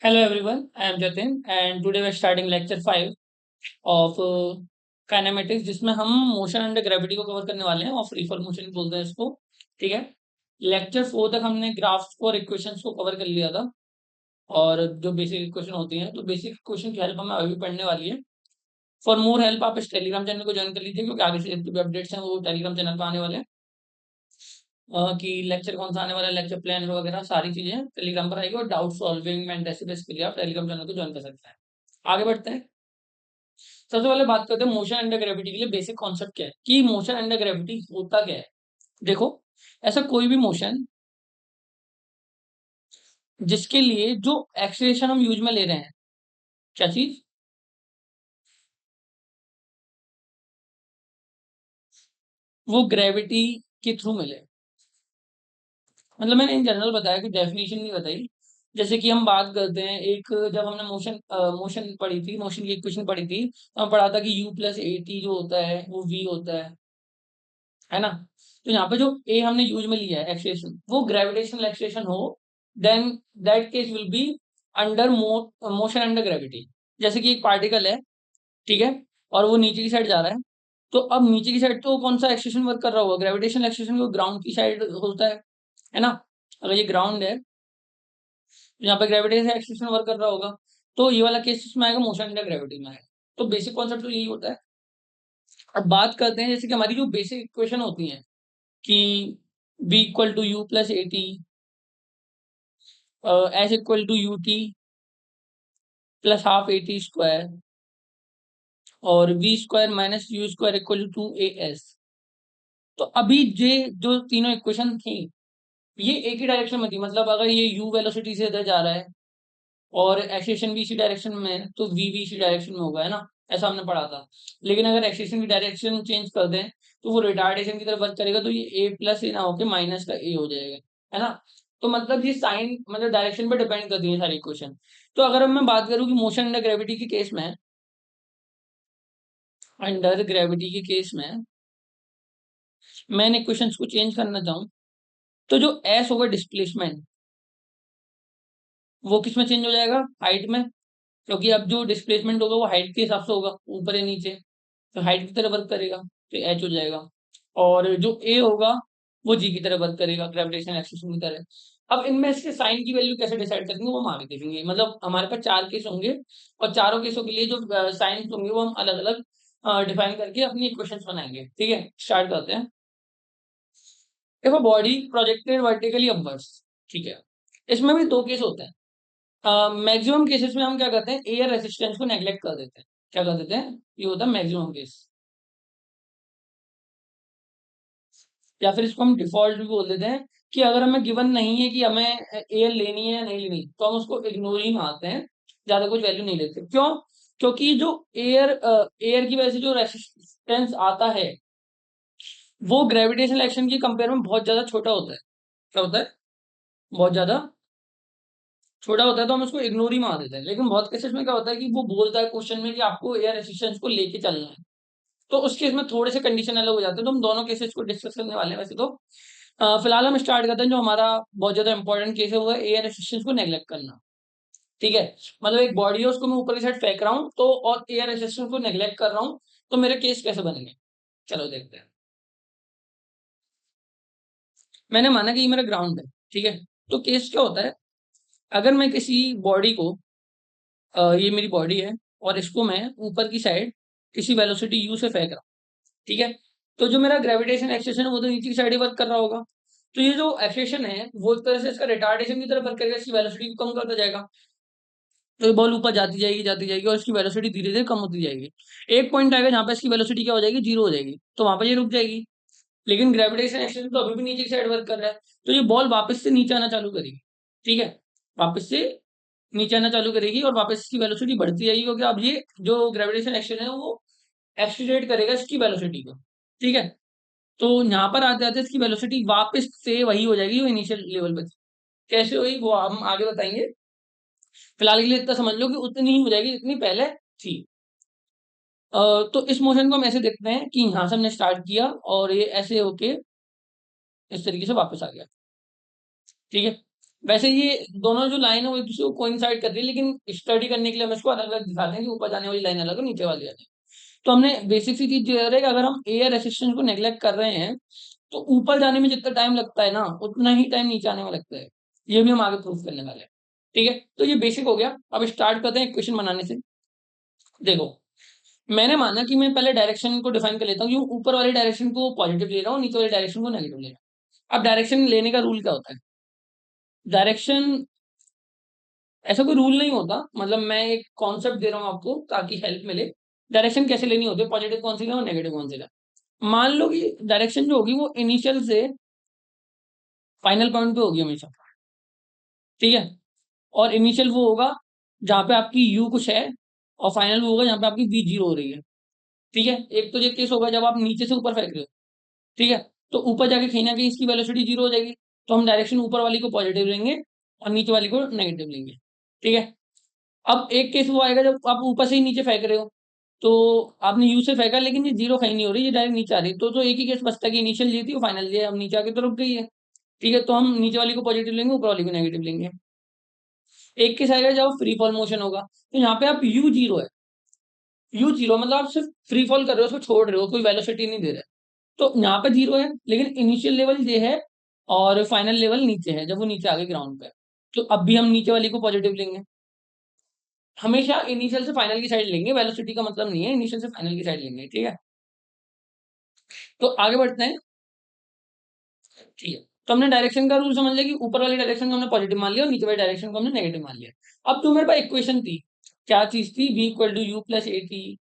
Hello everyone, I am Jatin and today we are starting lecture 5 of kinematics जिसमें हम motion under gravity को cover करने वाले हैं और फ्री फॉल मोशन बोलते हैं इसको। ठीक है। लेक्चर 4 तक हमने ग्राफ्स को और इक्वेशंस को कवर कर लिया था और जो बेसिक इक्वेशन होती हैं तो बेसिक इक्वेशन की हेल्प हमें अभी पढ़ने वाली है। फॉर मोर हेल्प आप इस टेलीग्राम चैनल को ज्वाइन कर लीजिए क्योंकि आगे से जितने भी अपडेट्स हैं वो टेलीग्राम चैनल पर आने वाले हैं। कि लेक्चर कौन सा आने वाला है, लेक्चर प्लान वगैरह सारी चीजें टेलीग्राम पर आएगी और डाउट सॉल्विंग एंड रेसिपीज के लिए आप टेलीग्राम चैनल को ज्वाइन कर सकते हैं। आगे बढ़ते हैं। सबसे पहले बात करते हैं मोशन अंडर ग्रेविटी के लिए बेसिक कॉन्सेप्ट क्या है कि मोशन अंडर ग्रेविटी होता क्या है। देखो, ऐसा कोई भी मोशन जिसके लिए जो एक्सीलरेशन हम यूज में ले रहे हैं, क्या चीज, वो ग्रेविटी के थ्रू मिले। मतलब मैंने इन जनरल बताया कि डेफिनेशन नहीं बताई। जैसे कि हम बात करते हैं, एक जब हमने मोशन पढ़ी थी, मोशन की इक्वेशन पढ़ी थी, तो हम पढ़ा था कि u प्लस ए टी जो होता है वो v होता है ना। तो यहाँ पे जो a हमने यूज में लिया है एक्सेलेरेशन, वो ग्रेविटेशनल एक्सेलेरेशन हो, then that case will be under motion under gravity. जैसे कि एक पार्टिकल है, ठीक है, और वो नीचे की साइड जा रहा है, तो अब नीचे की साइड तो कौन सा एक्सेलेरेशन वर्क कर रहा होगा, ग्रेविटेशनल एक्सेलेरेशन को ग्राउंड की साइड होता है ना। अगर ये ग्राउंड है तो यहाँ पे ग्रेविटेशनल एक्सेलेरेशन वर्क कर रहा होगा, तो ये वाला केस इसमें आएगा, मोशन अंडर ग्रेविटी में आएगा। तो बेसिक कॉन्सेप्ट तो यही होता है। अब बात करते हैं जैसे कि हमारी जो बेसिक इक्वेशन होती है कि v equal to u plus a t, s equal to u t plus half a t square और v square minus u square equal to a s. तो अभी ये जो तीनों इक्वेशन थी ये एक ही डायरेक्शन में थी। मतलब अगर ये u वेलोसिटी से इधर जा रहा है और एक्सेलेरेशन भी इसी डायरेक्शन में है तो v भी इसी डायरेक्शन में होगा, है ना। ऐसा हमने पढ़ा था। लेकिन अगर एक्सेलेरेशन की डायरेक्शन चेंज कर दें तो वो रिटार्डेशन की तरफ वर्क करेगा, तो ये a प्लस ए ना होकर माइनस का a हो जाएगा, है ना। तो मतलब ये साइन मतलब डायरेक्शन पर डिपेंड करती है सारी इक्वेशन। तो अगर मैं बात करूं कि मोशन अंडर ग्रेविटी के केस में, अंडर ग्रेविटी के केस में मैं इन इक्वेशंस को चेंज करना चाहूं तो जो s होगा डिस्प्लेसमेंट, वो किस में चेंज हो जाएगा, हाइट में। क्योंकि अब जो डिस्प्लेसमेंट होगा वो हाइट के हिसाब से होगा, ऊपर या नीचे, तो हाइट की तरह वर्क करेगा तो h हो जाएगा। और जो a होगा वो g की तरह वर्क करेगा, ग्रेविटेशनल एक्सेलरेशन की तरह। अब इनमें इसके साइन की वैल्यू कैसे डिसाइड करेंगे वो हम आगे देखेंगे। मतलब हमारे पास चार केस होंगे और चारों केसों के लिए जो साइन होंगे वो हम अलग अलग डिफाइन करके अपनी इक्वेशंस बनाएंगे। ठीक है, स्टार्ट करते हैं। देखो, बॉडी प्रोजेक्टेड वर्टिकली अपवर्ड्स, ठीक है, इसमें भी दो केस होते हैं। मैक्सिमम केसेस में हम क्या करते हैं, एयर रेसिस्टेंस को नेग्लेक्ट कर देते हैं। क्या कर देते हैं, ये होता है मैक्सिमम केस। या फिर इसको हम डिफॉल्ट भी बोल देते हैं कि अगर हमें गिवन नहीं है कि हमें एयर लेनी है या नहीं लेनी, तो हम उसको इग्नोर ही मारते हैं, ज्यादा कुछ वैल्यू नहीं लेते। क्यों? क्योंकि जो एयर की वजह से जो रेसिस्टेंस आता है वो ग्रेविटेशनल एक्शन के कंपेयर में बहुत ज्यादा छोटा होता है। क्या होता है, बहुत ज्यादा छोटा होता है, तो हम उसको इग्नोर ही मार देते हैं। लेकिन बहुत केसेस में क्या होता है कि वो बोलता है क्वेश्चन में कि आपको एयर रेसिस्टेंस को लेके चलना है, तो उस केस में थोड़े से कंडीशन अलग हो जाते हैं। तो हम दोनों केसेस को डिस्कस करने वाले हैं वैसे तो। फिलहाल हम स्टार्ट करते हैं, जो हमारा बहुत ज्यादा इंपॉर्टेंट केस है वो है एयर रेसिस्टेंस को नेग्लेक्ट करना। ठीक है, मतलब एक बॉडी है उसको मैं ऊपर की साइड फेंक रहा हूँ तो, और एयर रेसिस्टेंस को नेग्लेक्ट कर रहा हूँ, तो मेरे केस कैसे बनेंगे, चलो देखते हैं। मैंने माना कि ये मेरा ग्राउंड है, ठीक है, तो केस क्या होता है, अगर मैं किसी बॉडी को, ये मेरी बॉडी है और इसको मैं ऊपर की साइड किसी वेलोसिटी यू से फेंक रहा हूँ, ठीक है, तो जो मेरा ग्रेविटेशन एक्सेशन है वो तो नीचे की साइड ही वर्क कर रहा होगा। तो ये जो एक्सेशन है वो एक तरह से इसका रिटार्डेशन की तरफ वर्क करेगा, इसकी वेलोसिटी को कम करता जाएगा। तो ये बॉल ऊपर जाती जाएगी और इसकी वेलोसिटी धीरे धीरे कम होती जाएगी। एक पॉइंट आएगा जहाँ पे इसकी वेलोसिटी क्या हो जाएगी, जीरो हो जाएगी, तो वहां पर ये रुक जाएगी। लेकिन ग्रेविटेशन एक्सेशन तो अभी भी नीचे की साइड वर्क कर रहा है, तो ये बॉल वापस से नीचे आना चालू करेगी। ठीक है, वापस से नीचे आना चालू करेगी और वापस इसकी वेलोसिटी बढ़ती जाएगी, क्योंकि अब ये जो ग्रेविटेशन एक्शन है वो एक्सीलरेट करेगा इसकी वेलोसिटी को। ठीक है, तो यहाँ पर आते आते इसकी वेलोसिटी वापस से वही हो जाएगी जो इनिशियल लेवल पे थी। कैसे हुई वो हम आगे बताएंगे। फिलहाल के लिए इतना समझ लो कि उतनी ही हो जाएगी जितनी पहले थी। तो इस मोशन को हम ऐसे देखते हैं कि यहाँ से हमने स्टार्ट किया और ये ऐसे होके इस तरीके से वापस आ गया। ठीक है, वैसे ये दोनों जो लाइन है वो एक दूसरे को कोइंसाइड कर रही है, लेकिन स्टडी करने के लिए हम इसको अलग अलग दिखाते हैं कि ऊपर जाने वाली लाइन अलग है, नीचे वाली अलग है। तो हमने बेसिक सी चीज जो है कि अगर हम एयर रेसिस्टेंस को नेग्लेक्ट कर रहे हैं तो ऊपर जाने में जितना टाइम लगता है ना उतना ही टाइम नीचे आने में लगता है। ये भी हम आगे प्रूफ करने वाले हैं। ठीक है, तो ये बेसिक हो गया। अब स्टार्ट करते हैं इक्वेशन बनाने से। देखो, मैंने माना कि मैं पहले डायरेक्शन को डिफाइन कर लेता हूँ, क्यों ऊपर वाली डायरेक्शन को पॉजिटिव ले रहा हूँ, नीचे वाली डायरेक्शन को नेगेटिव ले रहा हूँ। अब डायरेक्शन लेने का रूल क्या होता है? डायरेक्शन ऐसा कोई रूल नहीं होता, मतलब मैं एक कॉन्सेप्ट दे रहा हूँ आपको ताकि हेल्प मिले। डायरेक्शन कैसे लेनी होती है, पॉजिटिव कौन सी लेना और नेगेटिव कौन सी लेना। मान लो कि डायरेक्शन जो होगी वो इनिशियल से फाइनल पॉइंट पे होगी हमेशा। ठीक है, और इनिशियल वो होगा जहां पे आपकी यू कुछ है, और फाइनल वो होगा जहां पे आपकी वी जीरो हो रही है। ठीक है, एक तो ये केस होगा जब आप नीचे से ऊपर फेंक रहे हो। ठीक है, तो ऊपर जाके कहीं ना कहीं इसकी वेलोसिटी जीरो हो जाएगी, तो हम डायरेक्शन ऊपर वाली को पॉजिटिव लेंगे और नीचे वाली को नेगेटिव लेंगे। ठीक है, अब एक केस वो आएगा जब आप ऊपर से ही नीचे फेंक रहे हो, तो आपने यू से फेंका लेकिन ये जीरो कहीं नहीं हो रही, ये डायरेक्ट नीचे आ रही है, तो एक ही केस बचता है कि इनिशियल ये थी फाइनल ये अब नीचे आके तो रुक गई है। ठीक है, तो हम नीचे वाली को पॉजिटिव लेंगे, ऊपर वाली को नेगेटिव लेंगे। एक केस आएगा जब फ्री फॉल मोशन होगा, तो यहाँ पे आप यू जीरो है, यू जीरो मतलब आप सिर्फ फ्री फॉल कर रहे हो, उसको छोड़ रहे हो, कोई वेलोसिटी नहीं दे रहे। तो यहाँ पे जीरो है लेकिन इनिशियल लेवल ये है और फाइनल लेवल नीचे है जब वो नीचे आ गए ग्राउंड पे। तो अब भी हम नीचे वाली को पॉजिटिव लेंगे, हमेशा इनिशियल से फाइनल की साइड लेंगे, वेलोसिटी का मतलब नहीं है, इनिशियल से फाइनल की साइड लेंगे। ठीक है, तो आगे बढ़ते हैं। ठीक है, तो हमने डायरेक्शन का रूल समझ लिया कि ऊपर वाली डायरेक्शन को हमने पॉजिटिव मान लिया और नीचे वाली डायरेक्शन को हमने नेगेटिव मान लिया। अब तो मेरे पास इक्वेशन थी, क्या चीज थी, v equal to u plus a t.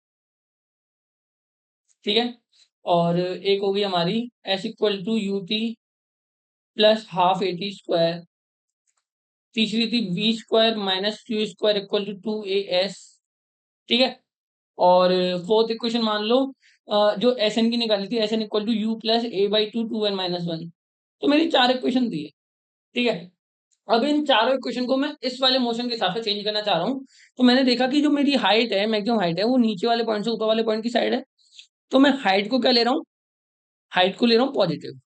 ठीक है, और एक होगी हमारी s equal to u t plus half a t square. तीसरी थी v square minus q square equal to two a s. ठीक है, और फोर्थ इक्वेशन मान लो जो एस एन की निकाली थी, s n equal to u plus a by two two n minus one. तो मेरी चार इक्वेशन दी है। ठीक है, अब इन चारों इक्वेशन को मैं इस वाले मोशन के हिसाब से चेंज करना चाह रहा हूँ। तो मैंने देखा कि जो मेरी हाइट है, मैक्सिमम हाइट है, वो नीचे वाले पॉइंट से ऊपर वाले पॉइंट की साइड है। तो मैं हाइट को क्या ले रहा हूँ, हाइट को ले रहा हूँ पॉजिटिव।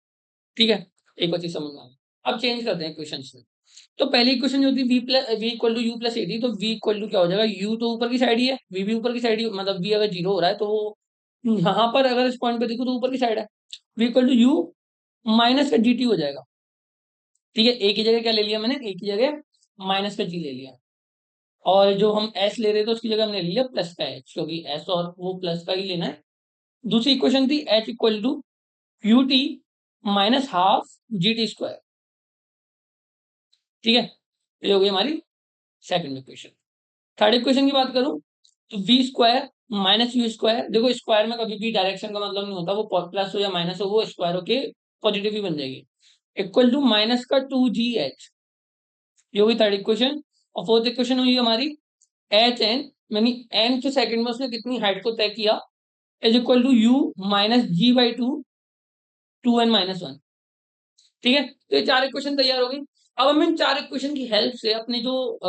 ठीक है, एक बार चीज समझ में आ गई। अब चेंज करते हैं इक्वेशन से। तो पहली इक्वेशन जो थी v equal to u plus a t, तो वी इक्वल टू क्या हो जाएगा, यू तो ऊपर की साइड ही है, वी भी ऊपर की साइड ही, मतलब वी अगर जीरो हो रहा है तो वो यहाँ पर अगर इस पॉइंट पे देखो तो ऊपर की साइड है। V equal to u minus का डी टी हो जाएगा। ठीक है, एक ही जगह क्या ले लिया मैंने, एक ही जगह माइनस का जी ले लिया, और जो हम एस ले रहे थे उसकी जगह हमने ले लिया प्लस का एच, क्योंकि एस और वो प्लस का ही लेना है। दूसरी इक्वेशन थी h equal to u t minus half g t square. ठीक है, ये हो गई हमारी सेकंड इक्वेशन। थर्ड इक्वेशन की बात करूं तो v square minus u square, देखो स्क्वायर में कभी भी डायरेक्शन का मतलब नहीं होता, वो प्लस हो या माइनस हो, वो स्क्वायर होके पॉजिटिव ही बन जाएगी, इक्वल टू माइनस का टू जी एच। ये होगी थर्ड इक्वेशन। और फोर्थ इक्वेशन हुई हमारी एच एन, यानी एन के सेकंड में उसने कितनी हाइट को तय किया, is equal to u minus g by two two n minus one. ठीक है, तो ये चार इक्वेशन तैयार हो गई। अब हम इन चार इक्वेशन की हेल्प से अपने जो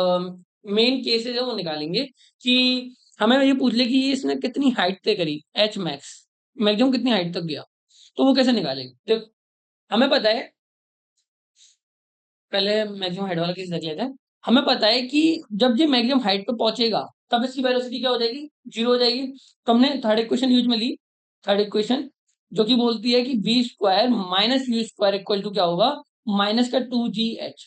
मेन केसेस है वो निकालेंगे कि हमें ये पूछ ले कि ये इसने कितनी हाइट तय करी, एच मैक्स मैक्सिमम कितनी हाइट तक गया, तो वो कैसे निकालेंगे। तो हमें पता है, पहले मैक्सिमम हाइट वाला केस देख लेते हैं। हमें पता है कि जब ये मैक्सिमम हाइट पे पहुंचेगा तब इसकी वेलोसिटी क्या हो जाएगी, जीरो हो जाएगी। तो हमने थर्ड इक्वेशन यूज में ली, थर्ड इक्वेशन जो कि बोलती है कि v square minus u square equal to क्या होगा, माइनस का टू जी एच।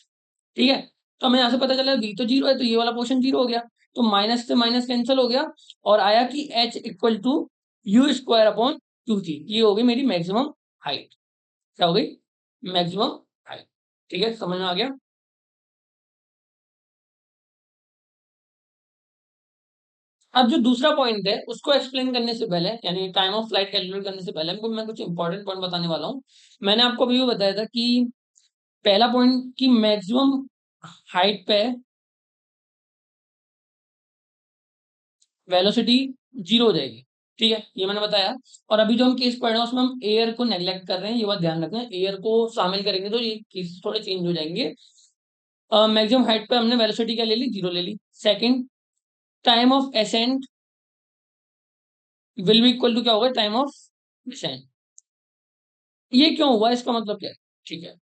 ठीक है, तो हमें यहाँ से पता चला वी तो जीरो है, तो ये वाला पोर्शन जीरो हो गया, तो माइनस से माइनस कैंसिल हो गया, और आया कि h equal to u square upon two g. ये हो गई मेरी मैक्सिमम हाइट। क्या हो गई, मैक्सिमम हाइट। ठीक है, समझ में आ गया। अब जो दूसरा पॉइंट है उसको एक्सप्लेन करने से पहले, यानी टाइम ऑफ फ्लाइट कैलकुलेट करने से पहले मैं कुछ इंपॉर्टेंट पॉइंट बताने वाला हूँ। मैंने आपको अभी भी बताया था कि पहला पॉइंट की मैक्सिमम हाइट पे वेलोसिटी जीरो हो जाएगी। ठीक है, ये मैंने बताया। और अभी जो हम केस पढ़ रहे हैं उसमें हम एयर को नेग्लेक्ट कर रहे हैं, ये बात ध्यान रखना है, एयर को शामिल करेंगे तो ये केस थोड़े चेंज हो जाएंगे। मैक्सिमम हाइट पे हमने वेलोसिटी क्या ले ली, जीरो ले ली। Second, time of ascent will be equal to क्या होगा, टाइम ऑफ डिसेंट। ये क्यों हुआ, इसका मतलब क्या है। ठीक है,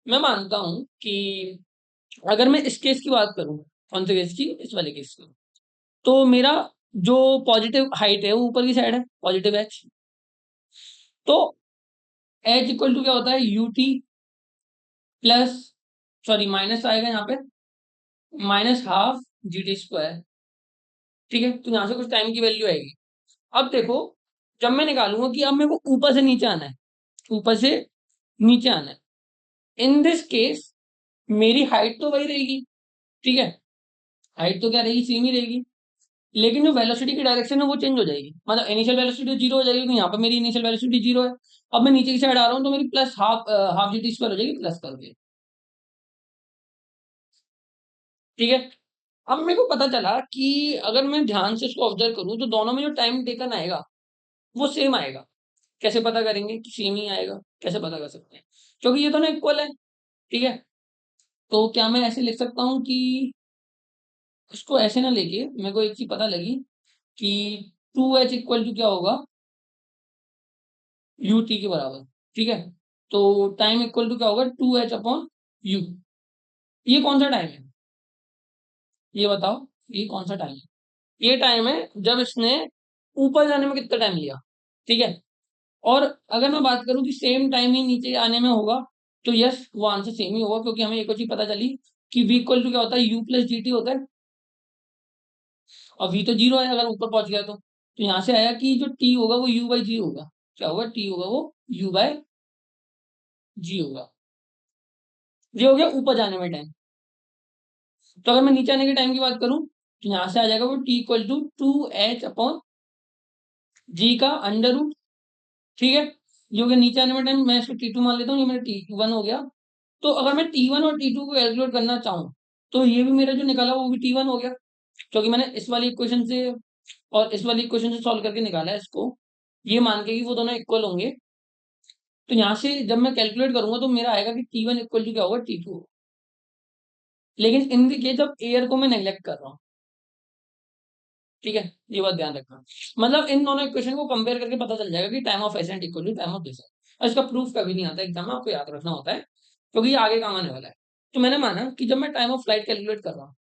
मैं मानता हूं कि अगर मैं इस केस की बात करूं, कौन से केस की, इस वाले केस की, तो मेरा जो पॉजिटिव हाइट है वो ऊपर की साइड है, पॉजिटिव एच। तो एच इक्वल टू क्या होता है, यूटी प्लस, सॉरी माइनस आएगा यहाँ पे, minus half g t square. ठीक है, तो यहाँ से कुछ टाइम की वैल्यू आएगी। अब देखो, जब मैं निकालूंगा कि अब मेरे को ऊपर से नीचे आना है, ऊपर से नीचे आना है, इन दिस केस मेरी हाइट तो वही रहेगी, ठीक है, हाइट तो क्या रहेगी, सेम ही रहेगी, लेकिन जो वेलोसिटी की डायरेक्शन है वो चेंज हो जाएगी। मतलब इनिशियल वेलोसिटी जीरो हो जाएगी, यहाँ पर मेरी इनिशियल वेलोसिटी जीरो है। अब मैं नीचे की साइड आ रहा हूँ तो मेरी plus half half g t square हो जाएगी, प्लस करके। ठीक है, अब मेरे को पता चला कि अगर मैं ध्यान से इसको ऑब्जर्व करूँ तो दोनों में जो टाइम टेकन आएगा वो सेम आएगा। कैसे पता करेंगे कि सेम ही आएगा, कैसे पता कर सकते हैं, क्योंकि ये दोनों इक्वल है। ठीक है, तो क्या मैं ऐसे लिख सकता हूँ कि इसको ऐसे ना लेके मेरे को एक चीज पता लगी कि टू एच इक्वल टू क्या होगा, यू टी के बराबर। ठीक है, तो टाइम इक्वल टू क्या होगा, टू एच अपॉन यू। ये कौन सा टाइम है, ये बताओ, ये कौन सा टाइम है, ये टाइम है जब इसने ऊपर जाने में कितना टाइम लिया। ठीक है, और अगर मैं बात करूं कि सेम टाइम ही नीचे आने में होगा, तो यस वो आंसर सेम ही होगा, क्योंकि हमें एक और चीज पता चली कि v इक्वल टू क्या होता है, u प्लस जी टी होता है, और v तो जीरो है अगर ऊपर पहुंच गया तो यहाँ से आया कि जो t होगा वो u बाई जी होगा। क्या होगा, t होगा वो u बाय जी होगा। ये हो गया ऊपर जाने में टाइम। तो अगर मैं नीचे आने के टाइम की बात करूं तो यहाँ से आ जाएगा वो t equal to two h upon g का अंडर रूट। ठीक है, ये हो गया नीचे आने में टाइम, मैं इसको टी टू मान लेता हूँ, ये मेरा टी वन हो गया। तो अगर मैं टी वन और टी टू को कैलकुलेट करना चाहूँ तो ये भी मेरा जो निकाला वो भी टी वन हो गया, क्योंकि मैंने इस वाली इक्वेशन से और इस वाली इक्वेशन से सॉल्व करके निकाला है इसको, ये मान के कि वो दोनों इक्वल होंगे। तो यहाँ से जब मैं कैलकुलेट करूंगा तो मेरा आएगा कि टी वन इक्वल टू क्या होगा, टी टू। लेकिन इन द केस जब एयर को मैं नेग्लेक्ट कर रहा हूँ। ठीक है, ये बात ध्यान रखना। मतलब इन दोनों इक्वेशन को कंपेयर करके पता चल जाएगा कि time of ascent equal to time of descent. और इसका प्रूफ कभी नहीं आता एग्जाम में, आपको याद रखना होता है, क्योंकि ये आगे काम आने वाला है। तो मैंने माना कि जब मैं टाइम ऑफ फ्लाइट कैलकुलेट कर रहा हूँ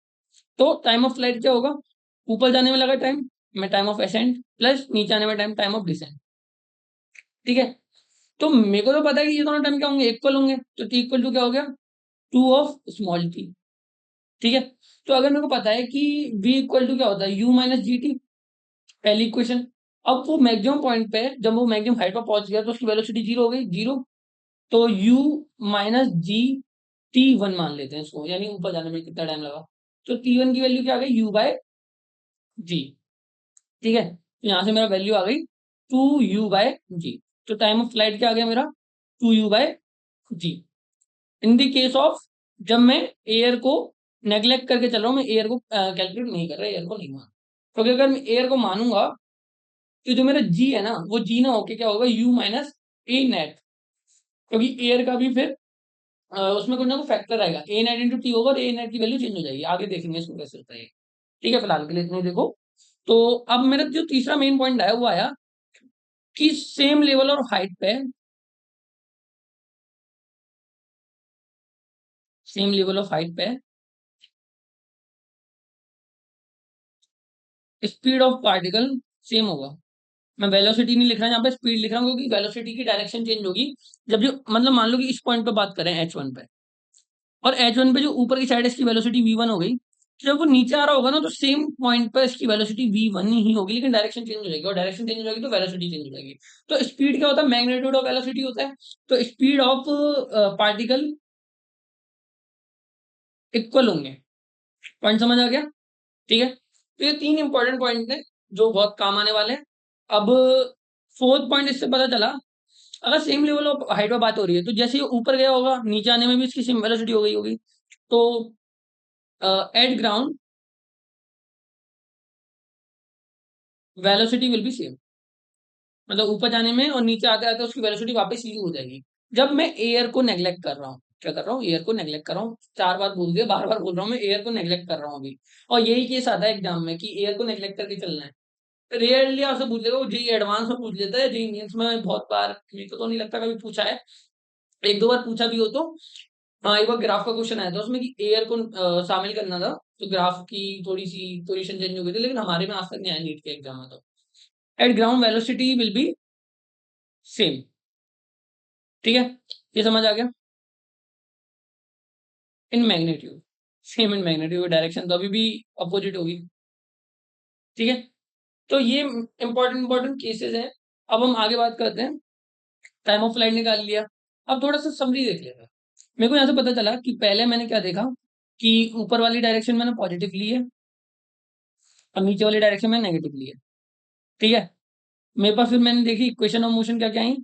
तो टाइम ऑफ फ्लाइट क्या होगा, ऊपर जाने में लगा टाइम में टाइम ऑफ एसेंट, प्लस नीचे आने में टाइम टाइम ऑफ डिसेंट। ठीक है, तो मेरे को तो पता है कि ये दोनों टाइम क्या होंगे, इक्वल होंगे, तो टी इक्वल टू क्या हो गया, टू ऑफ स्मॉल टी। ठीक है, तो अगर मेरे को पता है कि v इक्वल टू क्या होता है, u माइनस जी टी, पहली इक्वेशन। अब वो मैक्सिमम पॉइंट पे, जब वो मैक्सिमम हाइट पर पहुंच गया तो उसकी वेलोसिटी जीरो हो गई, जीरो। तो u minus g t one मान लेते हैं इसको, यानी ऊपर जाने में कितना टाइम लगा। तो टी वन की वैल्यू क्या आ गई, u बाय जी। ठीक है, तो यहाँ से मेरा वैल्यू आ गई टू यू बाय जी। तो टाइम ऑफ फ्लाइट क्या आ गया मेरा, two u by g. In the case of जब मैं एयर को नेग्लेक्ट करके चल रहा हूँ, मैं एयर को कैलकुलेट नहीं कर रहा, एयर को नहीं मान, क्योंकि अगर मैं एयर को मानूंगा तो जो मेरा जी है ना वो जी ना होके क्या होगा, यू माइनस ए नेट, क्योंकि एयर का भी फिर उसमें कुछ ना कुछ फैक्टर आएगा, ए नेट इंटू टी होगा और ए नेट की वैल्यू चेंज हो जाएगी, आगे देखेंगे इसको कैसे होता है। ठीक है, फिलहाल के लिए इतने देखो। तो अब मेरा जो तीसरा मेन पॉइंट आया वो आया कि सेम लेवल और हाइट पे, सेम लेवल ऑफ हाइट पे स्पीड ऑफ पार्टिकल सेम होगा। मैं वेलोसिटी नहीं लिख रहा यहाँ पे, स्पीड लिख रहा हूँ, क्योंकि वेलोसिटी की डायरेक्शन चेंज होगी जब जो, मतलब मान लो कि इस पॉइंट पे बात करें एच वन पे, और एच वन पे जो ऊपर की साइड है इसकी वेलोसिटी वी वन हो गई, तो जब वो नीचे आ रहा होगा ना तो सेम पॉइंट पर इसकी वेलोसिटी वी वन ही होगी, लेकिन डायरेक्शन चेंज हो जाएगी, और डायरेक्शन चेंज हो जाएगी तो वेलोसिटी चेंज हो जाएगी। तो स्पीड क्या होता है, मैग्नीट्यूड ऑफ वेलोसिटी होता है। तो स्पीड ऑफ पार्टिकल इक्वल होंगे। पॉइंट समझ आ गया। ठीक है, तो ये तीन इंपॉर्टेंट पॉइंट है जो बहुत काम आने वाले हैं। अब फोर्थ पॉइंट इससे पता चला, अगर सेम लेवल ऑफ हाइट पर बात हो रही है तो जैसे ये ऊपर गया होगा नीचे आने में भी इसकी सेम वेलोसिटी हो गई होगी। तो eight ground velocity will be same, मतलब ऊपर जाने में और नीचे आते आते उसकी वेलोसिटी वापस सीधी हो जाएगी। जब मैं एयर को नेग्लेक्ट कर रहा हूँ, क्या कर रहा हूँ, एयर को नेग्लेक्ट कर रहा हूँ, चार बार बोल दिया, बार बार बोल रहा हूँ, मैं एयर को नेग्लेक्ट कर रहा हूँ अभी। और यही केस आता है एग्जाम में कि एयर को नेग्लेक्ट करके चलना है। रेयरली आपसे पूछ लेगा, वो जेई एडवांस में पूछ लेता है, जेई मेंस में बहुत बार, मेरे को तो नहीं लगता कभी पूछा है, एक दो बार पूछा भी हो तो हाँ, एक बार ग्राफ का क्वेश्चन आया था उसमें कि एयर को शामिल करना था, तो ग्राफ की थोड़ी सी पोजीशन चेंज हो गई थी, लेकिन हमारे में आज तक नहीं आया नीट के एग्जाम में। तो eight ground velocity will be same. ठीक है, ये समझ आ गया। In magnitude, same in magnitude, direction तो अभी भी अपोजिट होगी। ठीक है, तो ये इंपॉर्टेंट इंपॉर्टेंट केसेस हैं। अब हम आगे बात करते हैं। टाइम ऑफ फ्लाइट निकाल लिया, अब थोड़ा सा समरी देख लेते हैं। मेरे को यहाँ से पता चला कि पहले मैंने क्या देखा कि ऊपर वाली डायरेक्शन मैंने पॉजिटिव ली है और नीचे वाली डायरेक्शन में नेगेटिव ली है। ठीक है, मेरे पास फिर मैंने देखी इक्वेशन ऑफ मोशन क्या क्या आई।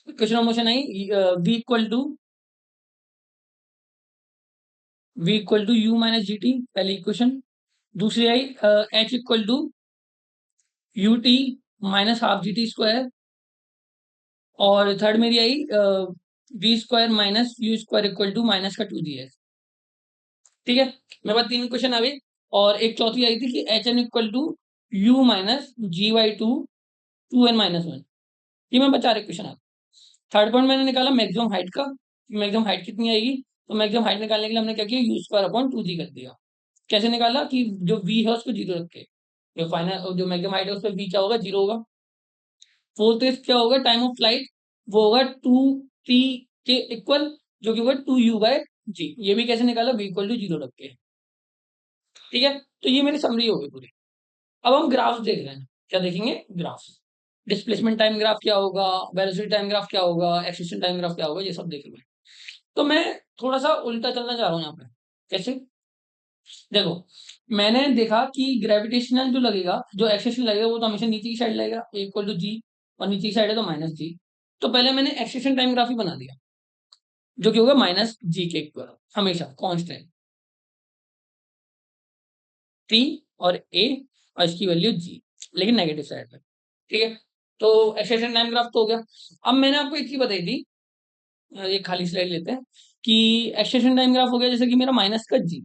इक्वेशन ऑफ मोशन आई v equal to u minus g t, पहली इक्वेशन। दूसरी आई h equal to u t minus half g t square. और थर्ड मेरी आई v square minus u square equal to minus का 2gx। ठीक है, मेरे पास तीन क्वेश्चन आ गई। और एक चौथी आई थी कि h n equal to u minus g y two 2n-1। ये मैं बचा रहे क्वेश्चन आ। थर्ड पॉइंट मैंने निकाला मैक्सिमम हाइट का, मैक्सिमम हाइट कितनी आएगी। तो मैक्सिमम हाइट निकालने के लिए हमने क्या किया, यू स्क्वायर अपॉन 2g कर दिया। कैसे निकाला कि जो v है उसको जीरो रख के, जो फाइनल जो मैक्सिमम हाइट है उस पर v क्या होगा, जीरो होगा। फोर्थ इज क्या होगा, टाइम ऑफ फ्लाइट, वो होगा 2t के इक्वल, जो कि होगा 2u/g। ये भी कैसे निकाला, v इक्वल टू जीरो रख के। ठीक है, तो ये मेरी समरी हो गई पूरी। अब हम ग्राफ्स देख रहे हैं, क्या देखेंगे, ग्राफ्स। डिस्प्लेसमेंट टाइम ग्राफ क्या होगा, वेलोसिटी टाइम ग्राफ क्या होगा, एक्सेलेरेशन टाइम ग्राफ क्या होगा, ये सब देख रहे हैं। तो मैं थोड़ा सा उल्टा चलना चाह रहा हूँ यहाँ पे। कैसे, देखो, मैंने देखा कि ग्रेविटेशनल जो लगेगा, जो एक्सेलेरेशन लगेगा वो तो हमेशा नीचे की साइड लगेगा, इक्वल टू जी, और नीचे की साइड है तो माइनस जी। तो पहले मैंने एक्सेलेरेशन टाइम ग्राफ ही बना दिया, जो कि होगा माइनस जी के इक्वल, हमेशा कांस्टेंट टी और ए, और इसकी वैल्यू जी, लेकिन नेगेटिव साइड में। ठीक है, तो एक्सेलेरेशन टाइम ग्राफ तो हो गया। अब मैंने आपको एक चीज बताई थी, एक खाली स्लाइड लेते हैं, कि एक्सेलेरेशन टाइम ग्राफ हो गया जैसे कि मेरा माइनस का जी।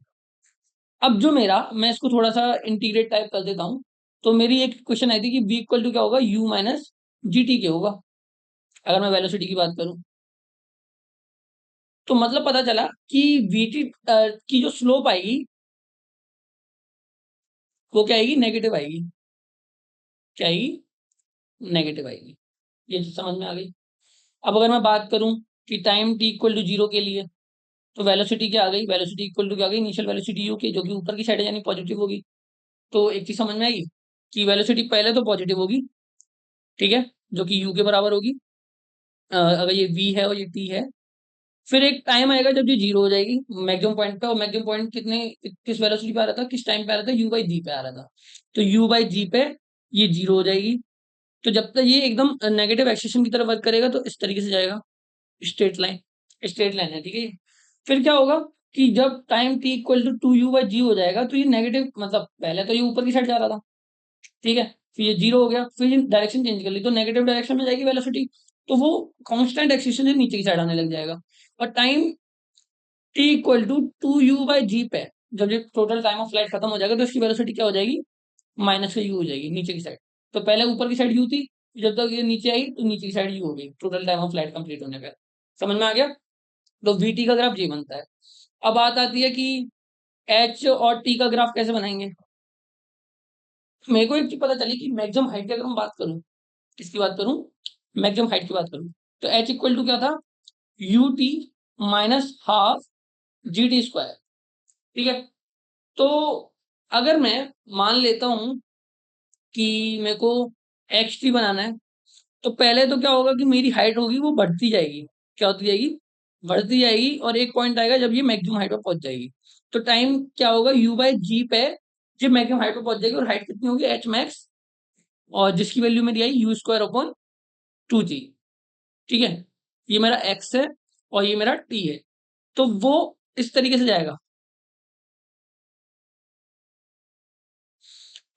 अब जो मेरा, मैं इसको थोड़ा सा इंटीग्रेट टाइप कर देता हूँ। तो मेरी एक क्वेश्चन आई थी कि v इक्वल टू क्या होगा, u माइनस जी टी के होगा, अगर मैं वेलोसिटी की बात करूं। तो मतलब पता चला कि vt की जो स्लोप आएगी वो क्या आएगी, नेगेटिव आएगी। क्या आएगी, नेगेटिव आएगी। ये चीज समझ में आ गई। अब अगर मैं बात करूं कि time t equal to zero के लिए, तो वेलोसिटी क्या आ गई, वेलोसिटी इक्वल टू क्या आ गई, इनिशियल वेलोसिटी u की, जो कि ऊपर की साइड है यानी पॉजिटिव होगी। तो एक चीज समझ में आएगी कि वेलोसिटी पहले तो पॉजिटिव होगी, ठीक है, जो कि u के बराबर होगी, अगर ये v है और ये t है। फिर एक टाइम आएगा जब ये जीरो हो जाएगी मैक्सिमम पॉइंट पे, और मैक्सिमम पॉइंट कितने, किस वेलोसिटी पे आ रहा था, किस टाइम पे आ रहा था, u बाई जी पे आ रहा था। तो u बाई जी पे ये जीरो हो जाएगी। तो जब तक ये एकदम नेगेटिव एक्सेशन की तरफ वर्क करेगा तो इस तरीके से जाएगा, स्ट्रेट लाइन, स्ट्रेट लाइन है, ठीक है। फिर क्या होगा कि जब time t equal to 2u/g हो जाएगा, तो ये नेगेटिव, मतलब पहले तो ये ऊपर की साइड जा रहा था, ठीक है, फिर ये जीरो हो गया, फिर ये डायरेक्शन चेंज कर ली तो नेगेटिव डायरेक्शन में जाएगी वेलोसिटी। तो वो कांस्टेंट एक्सेलेरेशन से नीचे की साइड आने लग जाएगा। और time t equal to 2u/g पे, जब ये टोटल टाइम ऑफ फ्लाइट खत्म हो जाएगा तो इसकी वेलोसिटी क्या हो जाएगी, माइनस का u हो जाएगी, नीचे की साइड। तो पहले ऊपर की साइड u थी, जब तक ये नीचे आई तो नीचे की साइड u हो गई total time of flight complete होने पर। समझ में आ गया। तो vt का ग्राफ ये बनता है। अब बात आती है कि h और t का ग्राफ कैसे बनाएंगे। मेरे को एक चीज पता चली कि मैक्सिमम हाइट की अगर मैं बात करूं, किसकी बात करूं, मैक्सिमम हाइट की बात करूं, तो h इक्वल टू क्या था, you t minus half g t square. ठीक है, तो अगर मैं मान लेता हूं कि मेरे को एक्स टी बनाना है, तो पहले तो क्या होगा कि मेरी हाइट होगी वो बढ़ती जाएगी। क्या होती जाएगी, बढ़ती जाएगी, और एक पॉइंट आएगा जब ये मैक्सिमम हाइट पर पहुंच जाएगी। तो टाइम क्या होगा, u बाई जी पे जब मैक्सिमम हाइट पर पहुंच जाएगी, और हाइट कितनी होगी, एच मैक्स, और जिसकी वैल्यू मेरी आई यू स्क्वायर अपॉन 2g। ठीक है, ये मेरा x है और ये मेरा t है। तो वो इस तरीके से जाएगा।